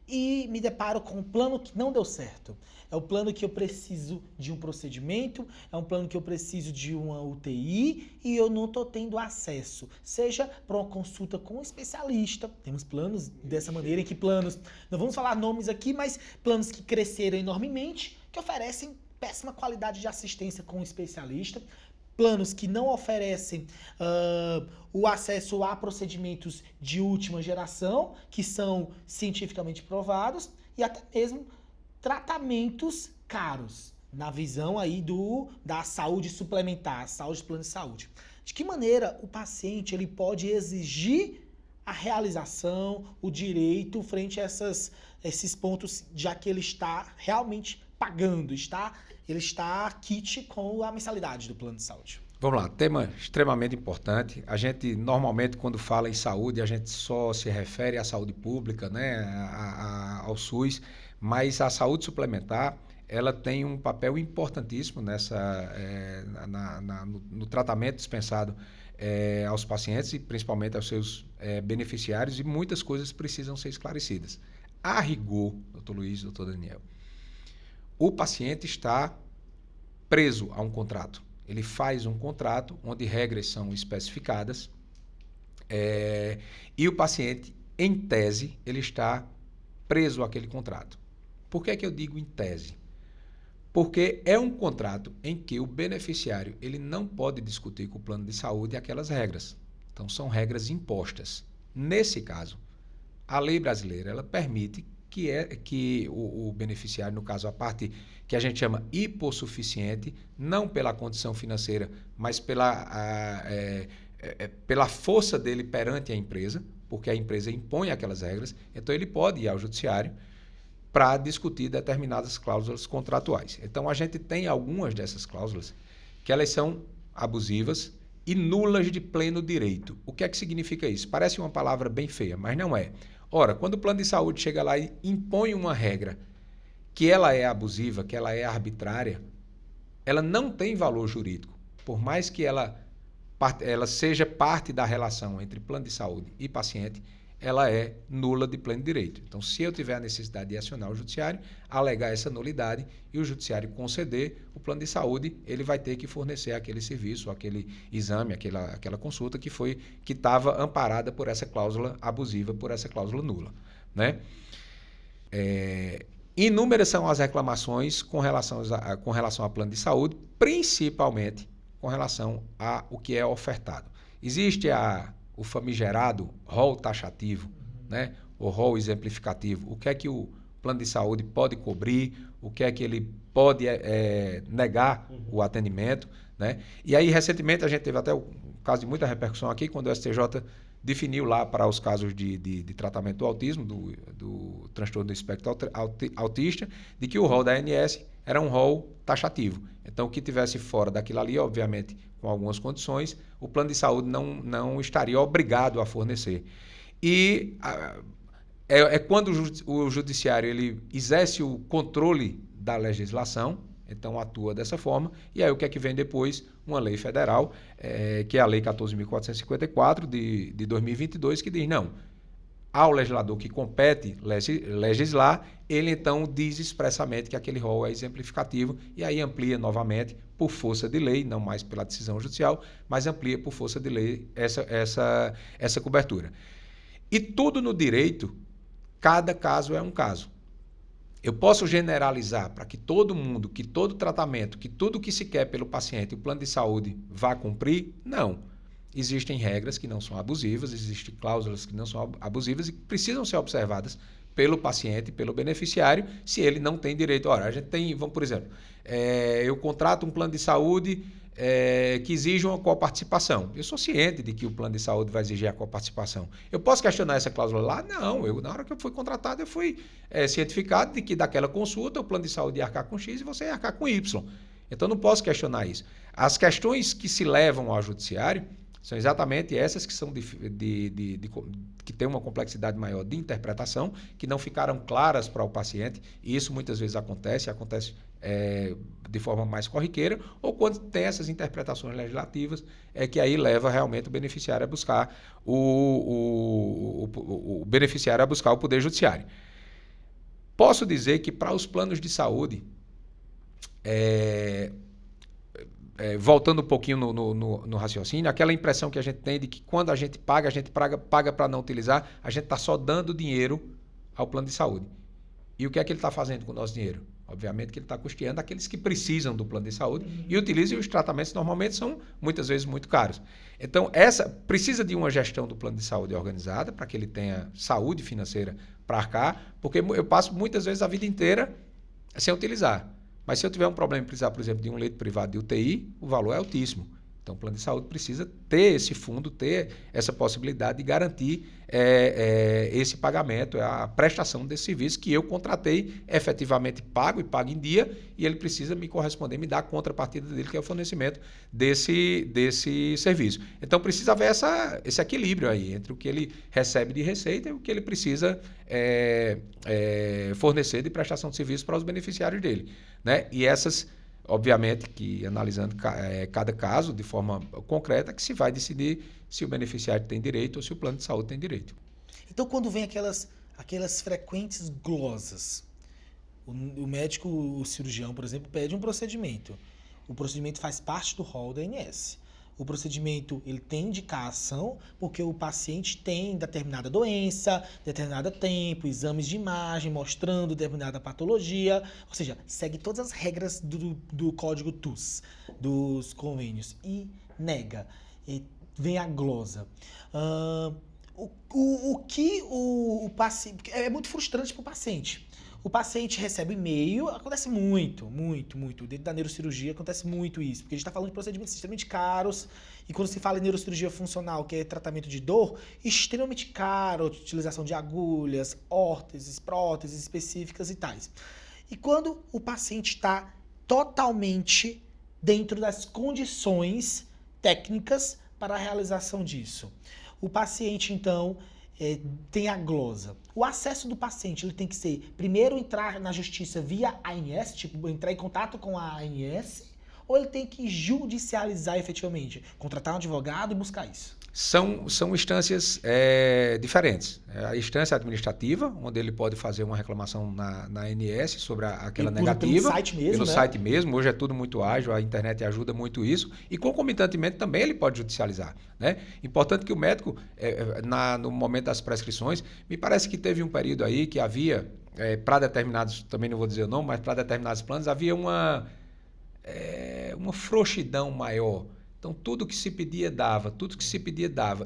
e me deparo com um plano que não deu certo. É o plano que eu preciso de um procedimento, é um plano que eu preciso de uma UTI e eu não estou tendo acesso, seja para uma consulta com um especialista. Temos planos dessa maneira, em que planos, não vamos falar nomes aqui, mas planos que cresceram enormemente, que oferecem péssima qualidade de assistência com um especialista, planos que não oferecem o acesso a procedimentos de última geração, que são cientificamente provados, e até mesmo tratamentos caros, na visão aí da saúde suplementar, saúde plano de saúde. De que maneira o paciente ele pode exigir a realização, o direito frente a esses pontos, já que ele está realmente pagando, ele está kit com a mensalidade do plano de saúde? Vamos lá, tema extremamente importante. A gente, normalmente, quando fala em saúde, a gente só se refere à saúde pública, né, ao SUS, mas a saúde suplementar, ela tem um papel importantíssimo no tratamento dispensado aos pacientes e principalmente aos seus beneficiários, e muitas coisas precisam ser esclarecidas. A rigor, doutor Luiz, doutor Daniel, o paciente está preso a um contrato. Ele faz um contrato onde regras são especificadas e o paciente, em tese, ele está preso àquele contrato. Por que é que eu digo em tese? Porque é um contrato em que o beneficiário ele não pode discutir com o plano de saúde aquelas regras. Então, são regras impostas. Nesse caso, a lei brasileira ela permite que o beneficiário, no caso, a parte que a gente chama hipossuficiente, não pela condição financeira, mas pela força dele perante a empresa, porque a empresa impõe aquelas regras, então ele pode ir ao judiciário para discutir determinadas cláusulas contratuais. Então, a gente tem algumas dessas cláusulas que elas são abusivas e nulas de pleno direito. O que é que significa isso? Parece uma palavra bem feia, mas não é. Ora, quando o plano de saúde chega lá e impõe uma regra que ela é abusiva, que ela é arbitrária, ela não tem valor jurídico. Por mais que ela seja parte da relação entre plano de saúde e paciente, ela é nula de pleno direito. Então, se eu tiver a necessidade de acionar o judiciário, alegar essa nulidade e o judiciário conceder, o plano de saúde ele vai ter que fornecer aquele serviço, aquele exame, aquela consulta que estava amparada por essa cláusula abusiva, por essa cláusula nula, né? Inúmeras são as reclamações com relação ao plano de saúde, principalmente com relação ao que é ofertado. Existe o famigerado rol taxativo, né? O rol exemplificativo. O que é que o plano de saúde pode cobrir, o que é que ele pode negar o atendimento, né? E aí, recentemente, a gente teve até um caso de muita repercussão aqui, quando o STJ definiu lá para os casos de tratamento do autismo, do transtorno do espectro autista, de que o rol da ANS era um rol taxativo. Então, o que tivesse fora daquilo ali, obviamente, com algumas condições, o plano de saúde não estaria obrigado a fornecer. E quando o judiciário ele exerce o controle da legislação, então atua dessa forma, e aí o que é que vem depois? Uma lei federal, que é a Lei 14.454 de 2022, que diz, não, ao legislador que compete legislar, ele então diz expressamente que aquele rol é exemplificativo, e aí amplia novamente por força de lei, não mais pela decisão judicial, mas amplia por força de lei essa cobertura. E tudo no direito, cada caso é um caso. Eu posso generalizar para que todo mundo, que todo tratamento, que tudo que se quer pelo paciente, o plano de saúde vá cumprir? Não. Existem regras que não são abusivas, existem cláusulas que não são abusivas e que precisam ser observadas pelo paciente, pelo beneficiário, se ele não tem direito. Ora, a gente tem, vamos por exemplo, eu contrato um plano de saúde que exige uma coparticipação. Eu sou ciente de que o plano de saúde vai exigir a coparticipação. Eu posso questionar essa cláusula lá? Não. Na hora que eu fui contratado, eu fui cientificado de que daquela consulta o plano de saúde ia arcar com X e você ia arcar com Y. Então, eu não posso questionar isso. As questões que se levam ao judiciário são exatamente essas que são que têm uma complexidade maior de interpretação, que não ficaram claras para o paciente, e isso muitas vezes acontece de forma mais corriqueira, ou quando tem essas interpretações legislativas, que aí leva realmente o beneficiário a buscar o beneficiário a buscar o Poder Judiciário. Posso dizer que para os planos de saúde, voltando um pouquinho no raciocínio, aquela impressão que a gente tem de que quando a gente paga para não utilizar, a gente está só dando dinheiro ao plano de saúde. E o que é que ele está fazendo com o nosso dinheiro? Obviamente que ele está custeando aqueles que precisam do plano de saúde e utilizam, e os tratamentos normalmente são muitas vezes muito caros. Então, precisa de uma gestão do plano de saúde organizada para que ele tenha saúde financeira para arcar, porque eu passo muitas vezes a vida inteira sem utilizar. Mas se eu tiver um problema e precisar, por exemplo, de um leito privado de UTI, o valor é altíssimo. Então, o plano de saúde precisa ter esse fundo, ter essa possibilidade de garantir esse pagamento, a prestação desse serviço que eu contratei, efetivamente pago e pago em dia, e ele precisa me corresponder, me dar a contrapartida dele, que é o fornecimento desse serviço. Então, precisa haver esse equilíbrio aí entre o que ele recebe de receita e o que ele precisa fornecer de prestação de serviço para os beneficiários dele, né? E obviamente que analisando cada caso de forma concreta, que se vai decidir se o beneficiário tem direito ou se o plano de saúde tem direito. Então, quando vem aquelas frequentes glosas, o médico, o cirurgião, por exemplo, pede um procedimento. O procedimento faz parte do rol da ANS. O procedimento ele tem indicação porque o paciente tem determinada doença, determinado tempo, exames de imagem mostrando determinada patologia, ou seja, segue todas as regras do código TUS, dos convênios, e nega. E vem a glosa. O paciente é muito frustrante para o paciente. O paciente recebe e-mail, acontece muito. Dentro da neurocirurgia acontece muito isso, porque a gente está falando de procedimentos extremamente caros, e quando se fala em neurocirurgia funcional, que é tratamento de dor, extremamente caro, utilização de agulhas, órteses, próteses específicas e tais. E quando o paciente está totalmente dentro das condições técnicas para a realização disso, o paciente, então, tem a glosa. O acesso do paciente ele tem que ser, primeiro, entrar na justiça via ANS, tipo, entrar em contato com a ANS, ou ele tem que judicializar efetivamente? Contratar um advogado e buscar isso? São instâncias diferentes. A instância administrativa, onde ele pode fazer uma reclamação na ANS sobre aquela negativa. Pelo site mesmo, Pelo né? site mesmo. Hoje é tudo muito ágil, a internet ajuda muito isso. E concomitantemente também ele pode judicializar. Né? Importante que o médico, no momento das prescrições, me parece que teve um período aí que havia, para determinados, também não vou dizer o nome, mas para determinados planos, havia uma frouxidão maior. Então, tudo que se pedia dava.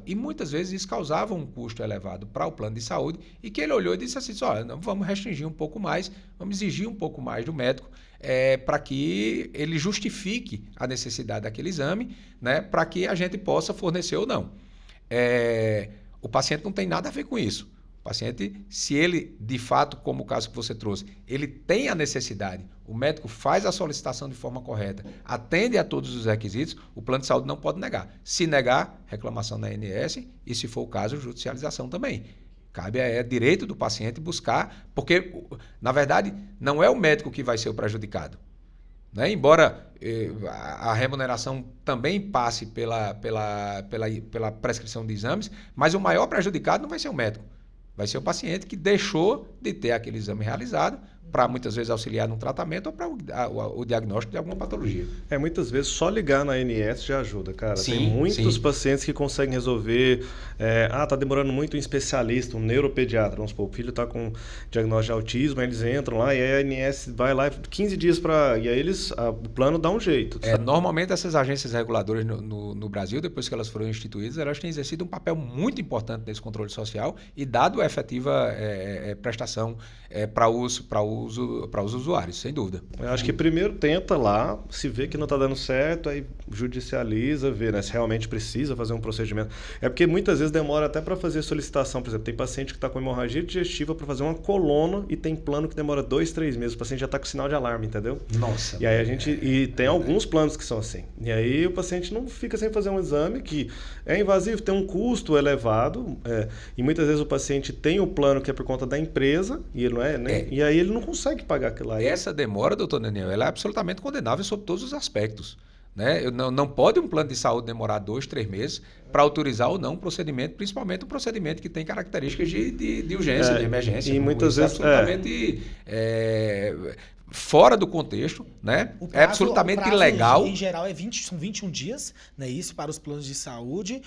E muitas vezes isso causava um custo elevado para o plano de saúde e que ele olhou e disse assim, olha, vamos restringir um pouco mais, vamos exigir um pouco mais do médico para que ele justifique a necessidade daquele exame, né, para que a gente possa fornecer ou não. O paciente não tem nada a ver com isso. O paciente, se ele, de fato, como o caso que você trouxe, ele tem a necessidade, o médico faz a solicitação de forma correta, atende a todos os requisitos, o plano de saúde não pode negar. Se negar, reclamação na ANS e, se for o caso, judicialização também. Cabe direito do paciente buscar, porque, na verdade, não é o médico que vai ser o prejudicado. Né? Embora a remuneração também passe pela prescrição de exames, mas o maior prejudicado não vai ser o médico. Vai ser o paciente que deixou de ter aquele exame realizado para muitas vezes auxiliar no tratamento ou para o diagnóstico de alguma patologia. Muitas vezes só ligar na ANS já ajuda, cara. Sim, tem muitos sim. pacientes que conseguem resolver. Tá demorando muito um especialista, um neuropediatra. Vamos supor, o filho está com diagnóstico de autismo, aí eles entram lá e a ANS vai lá 15 dias para. E aí o plano dá um jeito. Normalmente essas agências reguladoras no Brasil, depois que elas foram instituídas, elas têm exercido um papel muito importante nesse controle social e dado a efetiva prestação para os usuários, sem dúvida. Eu acho que primeiro tenta lá, se vê que não está dando certo, aí judicializa, vê, né, se realmente precisa fazer um procedimento. É porque muitas vezes demora até para fazer solicitação. Por exemplo, tem paciente que está com hemorragia digestiva para fazer uma coluna e tem plano que demora 2, 3 meses. O paciente já está com sinal de alarme, entendeu? Nossa. E aí tem alguns planos que são assim. E aí o paciente não fica sem fazer um exame que é invasivo, tem um custo elevado, e muitas vezes o paciente tem o plano que é por conta da empresa e ele não é, né? E aí ele não consegue pagar aquilo lá. Essa demora, doutor Daniel, ela é absolutamente condenável sob todos os aspectos. Né? Não pode um plano de saúde demorar 2, 3 meses para autorizar ou não um procedimento, principalmente um procedimento que tem características de urgência, de emergência. E muitas vezes absolutamente fora do contexto, né? O prazo, é absolutamente ilegal. Em geral, são 21 dias, né? Isso para os planos de saúde.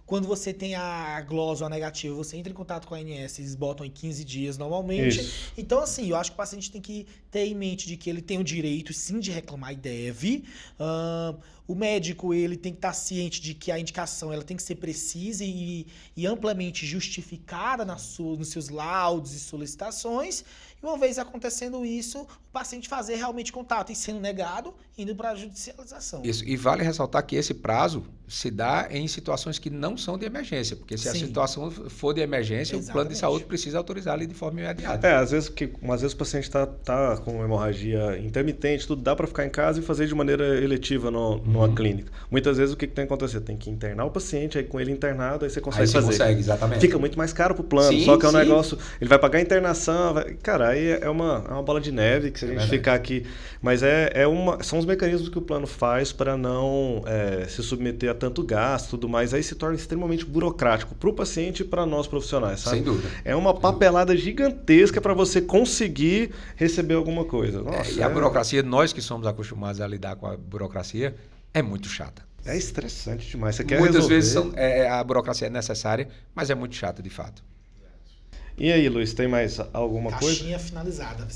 Quando você tem a glósula negativa, você entra em contato com a ANS, eles botam em 15 dias normalmente. Isso. Então, assim, eu acho que o paciente tem que ter em mente de que ele tem o direito, sim, de reclamar e deve. O médico, ele tem que estar ciente de que a indicação ela tem que ser precisa e amplamente justificada nos seus laudos e solicitações. E uma vez acontecendo isso, o paciente fazer realmente contato e sendo negado, indo para a judicialização. Isso. E vale ressaltar que esse prazo se dá em situações que não são de emergência, porque se a situação for de emergência, Exatamente. o plano de saúde precisa autorizar ali de forma imediata. Às vezes o paciente está com hemorragia intermitente, tudo dá para ficar em casa e fazer de maneira eletiva numa clínica. Muitas vezes o que tem que acontecer? Tem que internar o paciente, aí com ele internado, aí você consegue fazer. Consegue, exatamente. Fica muito mais caro pro plano, Sim, só que é um sim. negócio, ele vai pagar a internação, cara, aí é uma bola de neve que se a gente ficar aqui, mas são os mecanismos que o plano faz para não se submeter a tanto gasto, tudo mais, aí se torna extremamente burocrático para o paciente e para nós profissionais, sabe? Sem dúvida. É uma papelada gigantesca para você conseguir receber alguma coisa. Nossa, e a burocracia, nós que somos acostumados a lidar com a burocracia, é muito chata. É estressante demais. Você quer Muitas resolver. vezes a burocracia é necessária, mas é muito chata de fato. E aí, Luiz, tem mais alguma coisa? Caixinha finalizada.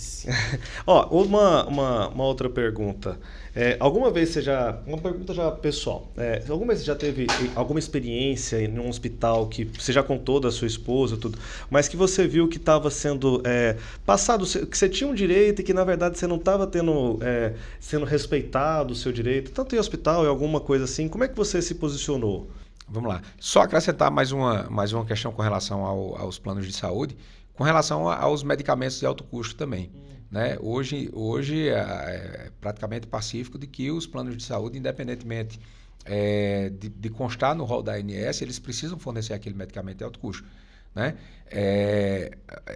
Uma outra pergunta. Alguma vez você uma pergunta já pessoal. Alguma vez você já teve alguma experiência em um hospital que você já contou da sua esposa, tudo, mas que você viu que estava sendo passado, que você tinha um direito e que na verdade você não estava sendo respeitado o seu direito, tanto em hospital e alguma coisa assim. Como é que você se posicionou? Vamos lá. Só acrescentar mais uma questão com relação aos planos de saúde, com relação aos medicamentos de alto custo também. Né? Hoje é praticamente pacífico de que os planos de saúde, independentemente de constar no rol da ANS, eles precisam fornecer aquele medicamento de alto custo. né?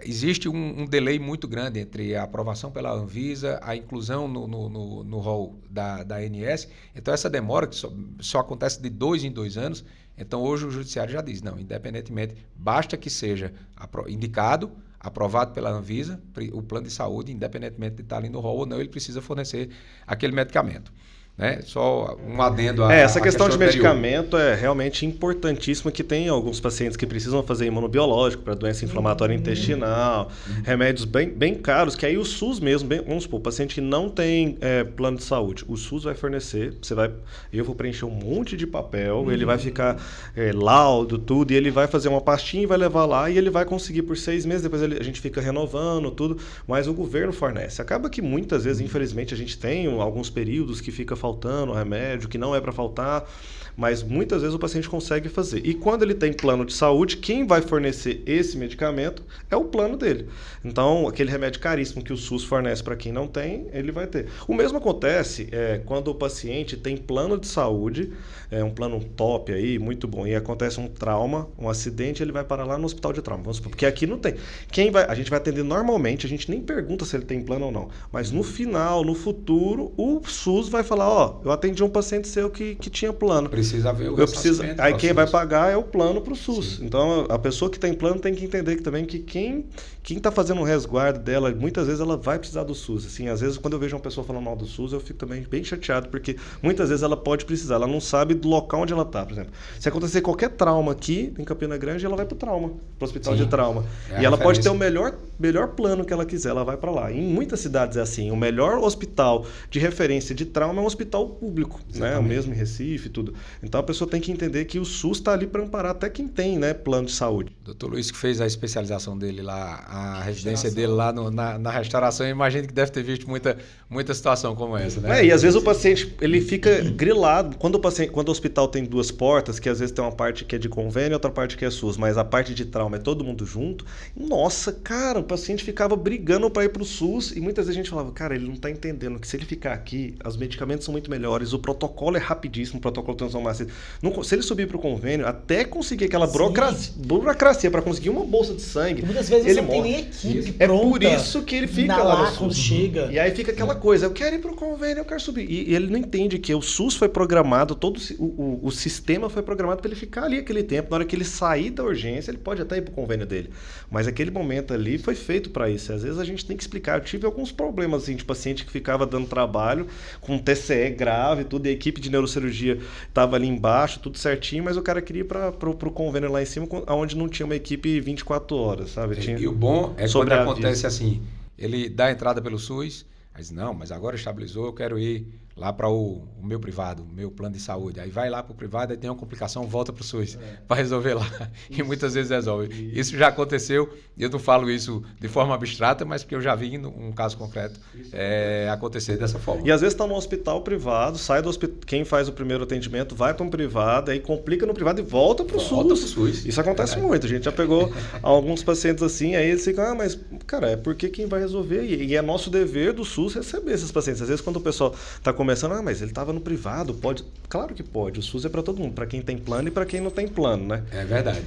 Existe um delay muito grande entre a aprovação pela Anvisa, a inclusão no rol da ANS. Então, essa demora, que só acontece de 2 em 2 anos, então hoje o Judiciário já diz, não, independentemente, basta que seja indicado, aprovado pela Anvisa, o plano de saúde, independentemente de estar ali no rol ou não, ele precisa fornecer aquele medicamento. Né? Só um adendo a essa questão de anterior. medicamento é realmente importantíssima, que tem alguns pacientes que precisam fazer imunobiológico para doença inflamatória intestinal, remédios bem caros, que aí o SUS mesmo, vamos supor, o paciente que não tem plano de saúde, o SUS vai fornecer, eu vou preencher um monte de papel, ele vai ficar laudo, tudo, e ele vai fazer uma pastinha e vai levar lá, e ele vai conseguir por 6 meses, depois a gente fica renovando tudo, mas o governo fornece. Acaba que muitas vezes, infelizmente, a gente tem alguns períodos que fica faltando remédio, que não é para faltar, mas muitas vezes o paciente consegue fazer. E quando ele tem plano de saúde, quem vai fornecer esse medicamento é o plano dele. Então, aquele remédio caríssimo que o SUS fornece para quem não tem, ele vai ter. O mesmo acontece quando o paciente tem plano de saúde, um plano top aí, muito bom, e acontece um trauma, um acidente, ele vai parar lá no hospital de trauma. Vamos supor, porque aqui não tem. A gente vai atender normalmente, a gente nem pergunta se ele tem plano ou não, mas no final, no futuro, o SUS vai falar, eu atendi um paciente seu que tinha plano. Precisa haver Aí quem vai pagar é o plano para o SUS. Sim. Então, a pessoa que tem plano tem que entender também que quem está fazendo um resguardo dela, muitas vezes ela vai precisar do SUS. Assim, às vezes, quando eu vejo uma pessoa falando mal do SUS, eu fico também bem chateado, porque muitas vezes ela pode precisar, ela não sabe do local onde ela está, por exemplo. Se acontecer qualquer trauma aqui em Campina Grande, ela vai para o hospital de trauma. E ela pode ter o melhor plano que ela quiser, ela vai para lá. Em muitas cidades é assim, o melhor hospital de referência de trauma é um hospital público, né? O mesmo em Recife e tudo. Então a pessoa tem que entender que o SUS está ali para amparar até quem tem, né, plano de saúde. Doutor Luiz, que fez a especialização dele lá, a residência dele lá na restauração, eu imagino que deve ter visto muita situação como essa, né? E às vezes o paciente ele fica grilado. Quando o hospital tem 2 portas, que às vezes tem uma parte que é de convênio e outra parte que é SUS, mas a parte de trauma é todo mundo junto, nossa, cara, o paciente ficava brigando para ir para o SUS e muitas vezes a gente falava, cara, ele não está entendendo que se ele ficar aqui, os medicamentos são muito melhores, o protocolo é rapidíssimo, o protocolo de transformação. Se ele subir para o convênio, até conseguir aquela burocracia para conseguir uma bolsa de sangue, muitas vezes ele não tem nem equipe pronta. É por isso que ele fica lá no quando SUS. chega. E aí fica aquela coisa, eu quero ir para o convênio, eu quero subir. E ele não entende que o SUS foi programado, todo o sistema foi programado para ele ficar ali aquele tempo. Na hora que ele sair da urgência, ele pode até ir para o convênio dele. Mas aquele momento ali foi feito para isso. Às vezes a gente tem que explicar. Eu tive alguns problemas assim, de paciente que ficava dando trabalho com TCE grave, tudo, e a equipe de neurocirurgia estava ali embaixo, tudo certinho, mas o cara queria ir para o convênio lá em cima, onde não tinha uma equipe 24 horas, sabe? E o bom é quando acontece assim, ele dá a entrada pelo SUS, aí diz, não, mas agora estabilizou, eu quero ir lá para o meu privado, o meu plano de saúde. Aí vai lá para o privado, aí tem uma complicação, volta para o SUS para resolver lá. Isso. E muitas vezes resolve. Isso já aconteceu, eu não falo isso de forma abstrata, mas porque eu já vi um caso concreto acontecer dessa forma. E às vezes está no hospital privado, sai do hospital, quem faz o primeiro atendimento vai para um privado, aí complica no privado e volta para o SUS. Isso acontece muito. A gente já pegou alguns pacientes assim, aí eles ficam, mas cara, é porque quem vai resolver? E é nosso dever do SUS receber esses pacientes. Às vezes quando o pessoal está começando, mas ele estava no privado, pode? Claro que pode, o SUS é para todo mundo, para quem tem plano e para quem não tem plano, né? É verdade.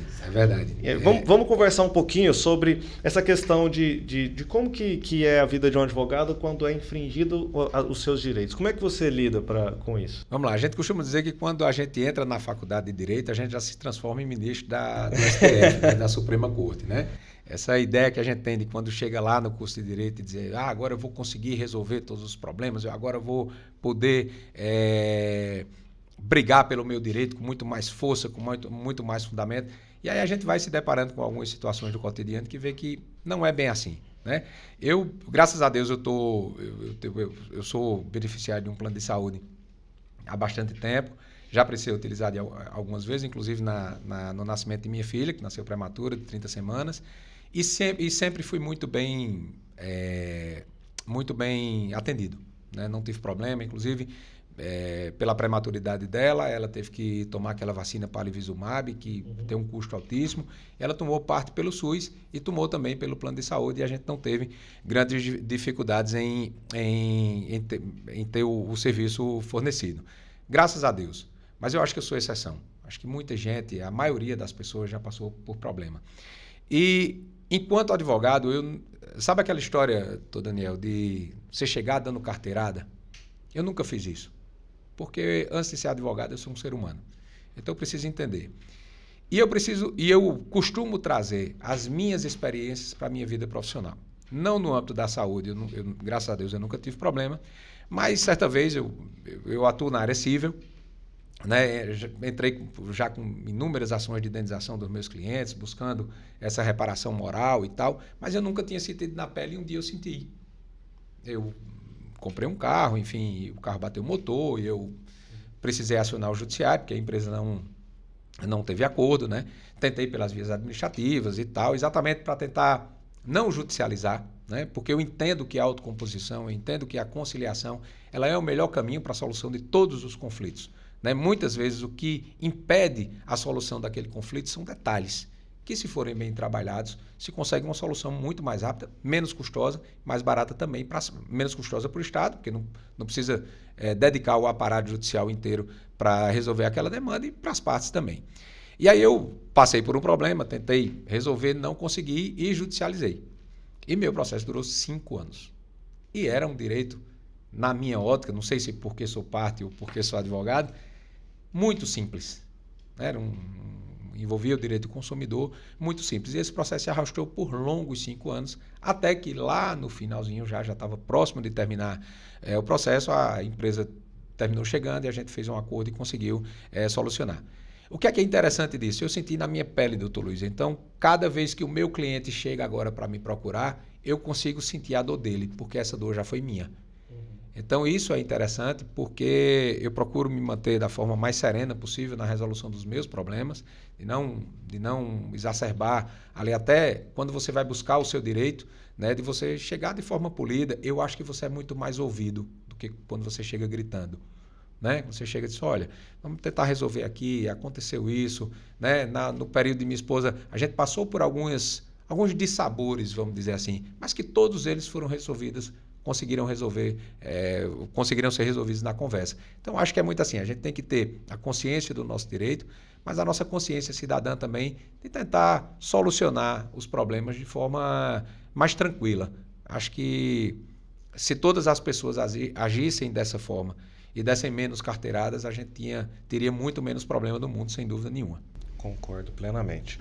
Vamos conversar um pouquinho sobre essa questão de como que é a vida de um advogado quando é infringido os seus direitos. Como é que você lida com isso? Vamos lá, a gente costuma dizer que quando a gente entra na faculdade de Direito, a gente já se transforma em ministro do STF, né, da Suprema Corte, né? Essa ideia que a gente tem de quando chega lá no curso de Direito e dizer, agora eu vou conseguir resolver todos os problemas, agora eu vou poder brigar pelo meu direito com muito mais força, com muito mais fundamento. E aí a gente vai se deparando com algumas situações do cotidiano que vê que não é bem assim, né? Eu, graças a Deus, eu sou beneficiário de um plano de saúde há bastante tempo. Já precisei utilizar algumas vezes, inclusive no nascimento de minha filha, que nasceu prematura, de 30 semanas. E sempre fui muito bem atendido, né? Não tive problema, inclusive pela prematuridade dela, ela teve que tomar aquela vacina Palivizumab, que tem um custo altíssimo. Ela tomou parte pelo SUS e tomou também pelo plano de saúde, e a gente não teve grandes dificuldades em ter o serviço fornecido. Graças a Deus. Mas eu acho que eu sou exceção. Acho que muita gente, a maioria das pessoas já passou por problema. E, enquanto advogado, sabe aquela história, doutor Daniel, de você chegar dando carteirada? Eu nunca fiz isso. Porque antes de ser advogado, eu sou um ser humano. Então, eu preciso entender. E eu costumo trazer as minhas experiências para a minha vida profissional. Não no âmbito da saúde, graças a Deus eu nunca tive problema, mas certa vez eu atuo na área civil, né? Entrei já com inúmeras ações de indenização dos meus clientes, buscando essa reparação moral e tal, mas eu nunca tinha sentido na pele e um dia eu senti. Eu comprei um carro, enfim, o carro bateu o motor e eu precisei acionar o judiciário, porque a empresa não teve acordo, né? Tentei pelas vias administrativas e tal, exatamente para tentar não judicializar, né? Porque eu entendo que a autocomposição, eu entendo que a conciliação, ela é o melhor caminho para a solução de todos os conflitos, né? Muitas vezes o que impede a solução daquele conflito são detalhes, que se forem bem trabalhados, se consegue uma solução muito mais rápida, menos custosa, mais barata também, menos custosa para o Estado, porque não precisa dedicar o aparato judicial inteiro para resolver aquela demanda e para as partes também. E aí eu passei por um problema, tentei resolver, não consegui e judicializei. E meu processo durou 5 anos. E era um direito, na minha ótica, não sei se porque sou parte ou porque sou advogado, muito simples. Envolvia o direito do consumidor, muito simples. E esse processo se arrastou por longos 5 anos, até que lá no finalzinho, já estava próximo de terminar o processo, a empresa terminou chegando e a gente fez um acordo e conseguiu solucionar. O que é interessante disso? Eu senti na minha pele, doutor Luiz. Então, cada vez que o meu cliente chega agora para me procurar, eu consigo sentir a dor dele, porque essa dor já foi minha. Então, isso é interessante porque eu procuro me manter da forma mais serena possível na resolução dos meus problemas, de não exacerbar ali até quando você vai buscar o seu direito, né, de você chegar de forma polida. Eu acho que você é muito mais ouvido do que quando você chega gritando. Né? Você chega e diz, olha, vamos tentar resolver aqui, aconteceu isso. Né? No período de minha esposa, a gente passou por alguns dissabores, vamos dizer assim, mas que todos eles foram resolvidos, conseguiram ser resolvidos na conversa. Então, acho que é muito assim, a gente tem que ter a consciência do nosso direito, mas a nossa consciência cidadã também de tentar solucionar os problemas de forma mais tranquila. Acho que se todas as pessoas agissem dessa forma e dessem menos carteiradas, a gente teria muito menos problema no mundo, sem dúvida nenhuma. Concordo plenamente.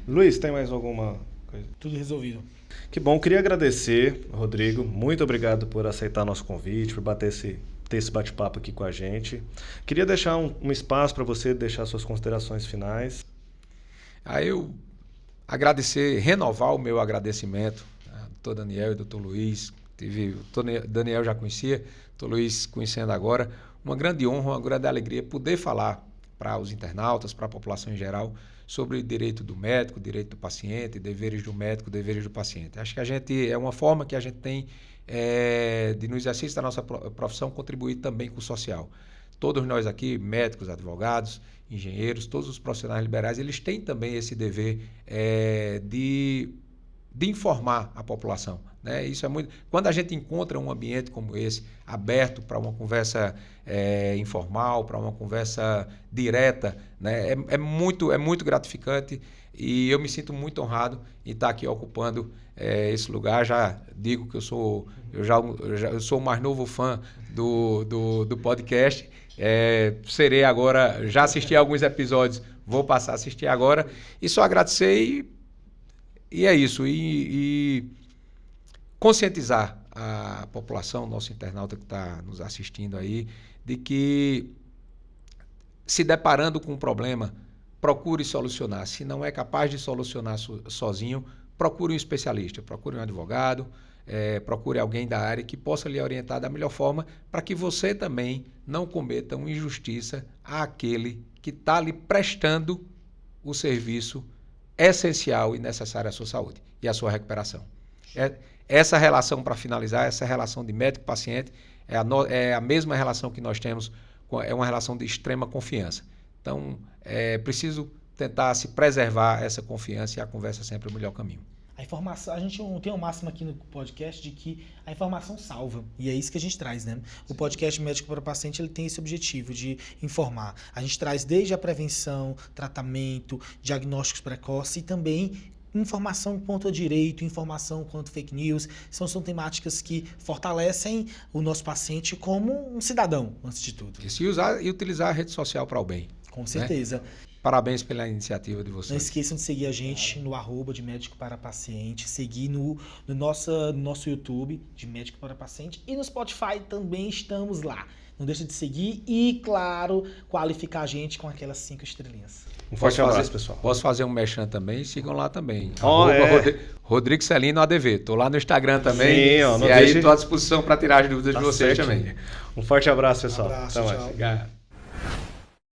Luiz, tem mais alguma coisa? Tudo resolvido. Que bom, queria agradecer, Rodrigo, muito obrigado por aceitar nosso convite, por ter esse bate-papo aqui com a gente. Queria deixar um espaço para você deixar suas considerações finais. Eu renovar o meu agradecimento ao doutor Daniel e ao doutor Luiz. O Daniel já conhecia, o doutor Luiz conhecendo agora. Uma grande honra, uma grande alegria poder falar para os internautas, para a população em geral, sobre o direito do médico, direito do paciente, deveres do médico, deveres do paciente. Acho que é uma forma que a gente tem de, no exercício da nossa profissão, contribuir também com o social. Todos nós aqui, médicos, advogados, engenheiros, todos os profissionais liberais, eles têm também esse dever de informar a população. Né? Isso é muito. Quando a gente encontra um ambiente como esse, aberto para uma conversa informal, para uma conversa direta, né? É muito gratificante e eu me sinto muito honrado em estar aqui ocupando esse lugar. Já digo que eu sou o mais novo fã do podcast. Serei agora, já assisti a alguns episódios, vou passar a assistir agora e só agradecer e é isso. E conscientizar a população, nosso internauta que está nos assistindo aí, de que se deparando com um problema, procure solucionar. Se não é capaz de solucionar sozinho, procure um especialista, procure um advogado, procure alguém da área que possa lhe orientar da melhor forma para que você também não cometa uma injustiça àquele que está lhe prestando o serviço essencial e necessário à sua saúde e à sua recuperação. Essa relação, para finalizar, essa relação de médico-paciente é a mesma relação que nós temos, é uma relação de extrema confiança. Então, é preciso tentar se preservar essa confiança e a conversa é sempre o melhor caminho. A informação, a gente tem uma máxima aqui no podcast de que a informação salva, e é isso que a gente traz, né? O podcast Médico para o Paciente, ele tem esse objetivo de informar. A gente traz desde a prevenção, tratamento, diagnósticos precoces e também informação quanto a direito, informação quanto fake news, são temáticas que fortalecem o nosso paciente como um cidadão, antes de tudo. E se usar e utilizar a rede social para o bem. Com certeza. Parabéns pela iniciativa de vocês. Não esqueçam de seguir a gente no @ de Médico para Paciente, seguir no nosso YouTube de Médico para Paciente e no Spotify também estamos lá. Não deixa de seguir e, claro, qualificar a gente com aquelas 5 estrelinhas. Um forte abraço, pessoal. Posso fazer um merchan também? Sigam lá também. Rodrigo Celino ADV. Tô lá no Instagram também. Sim, ó, e aí estou à disposição para tirar as dúvidas de vocês certo. também. Um forte abraço, pessoal. Abraço, Até mais. tchau. Obrigado.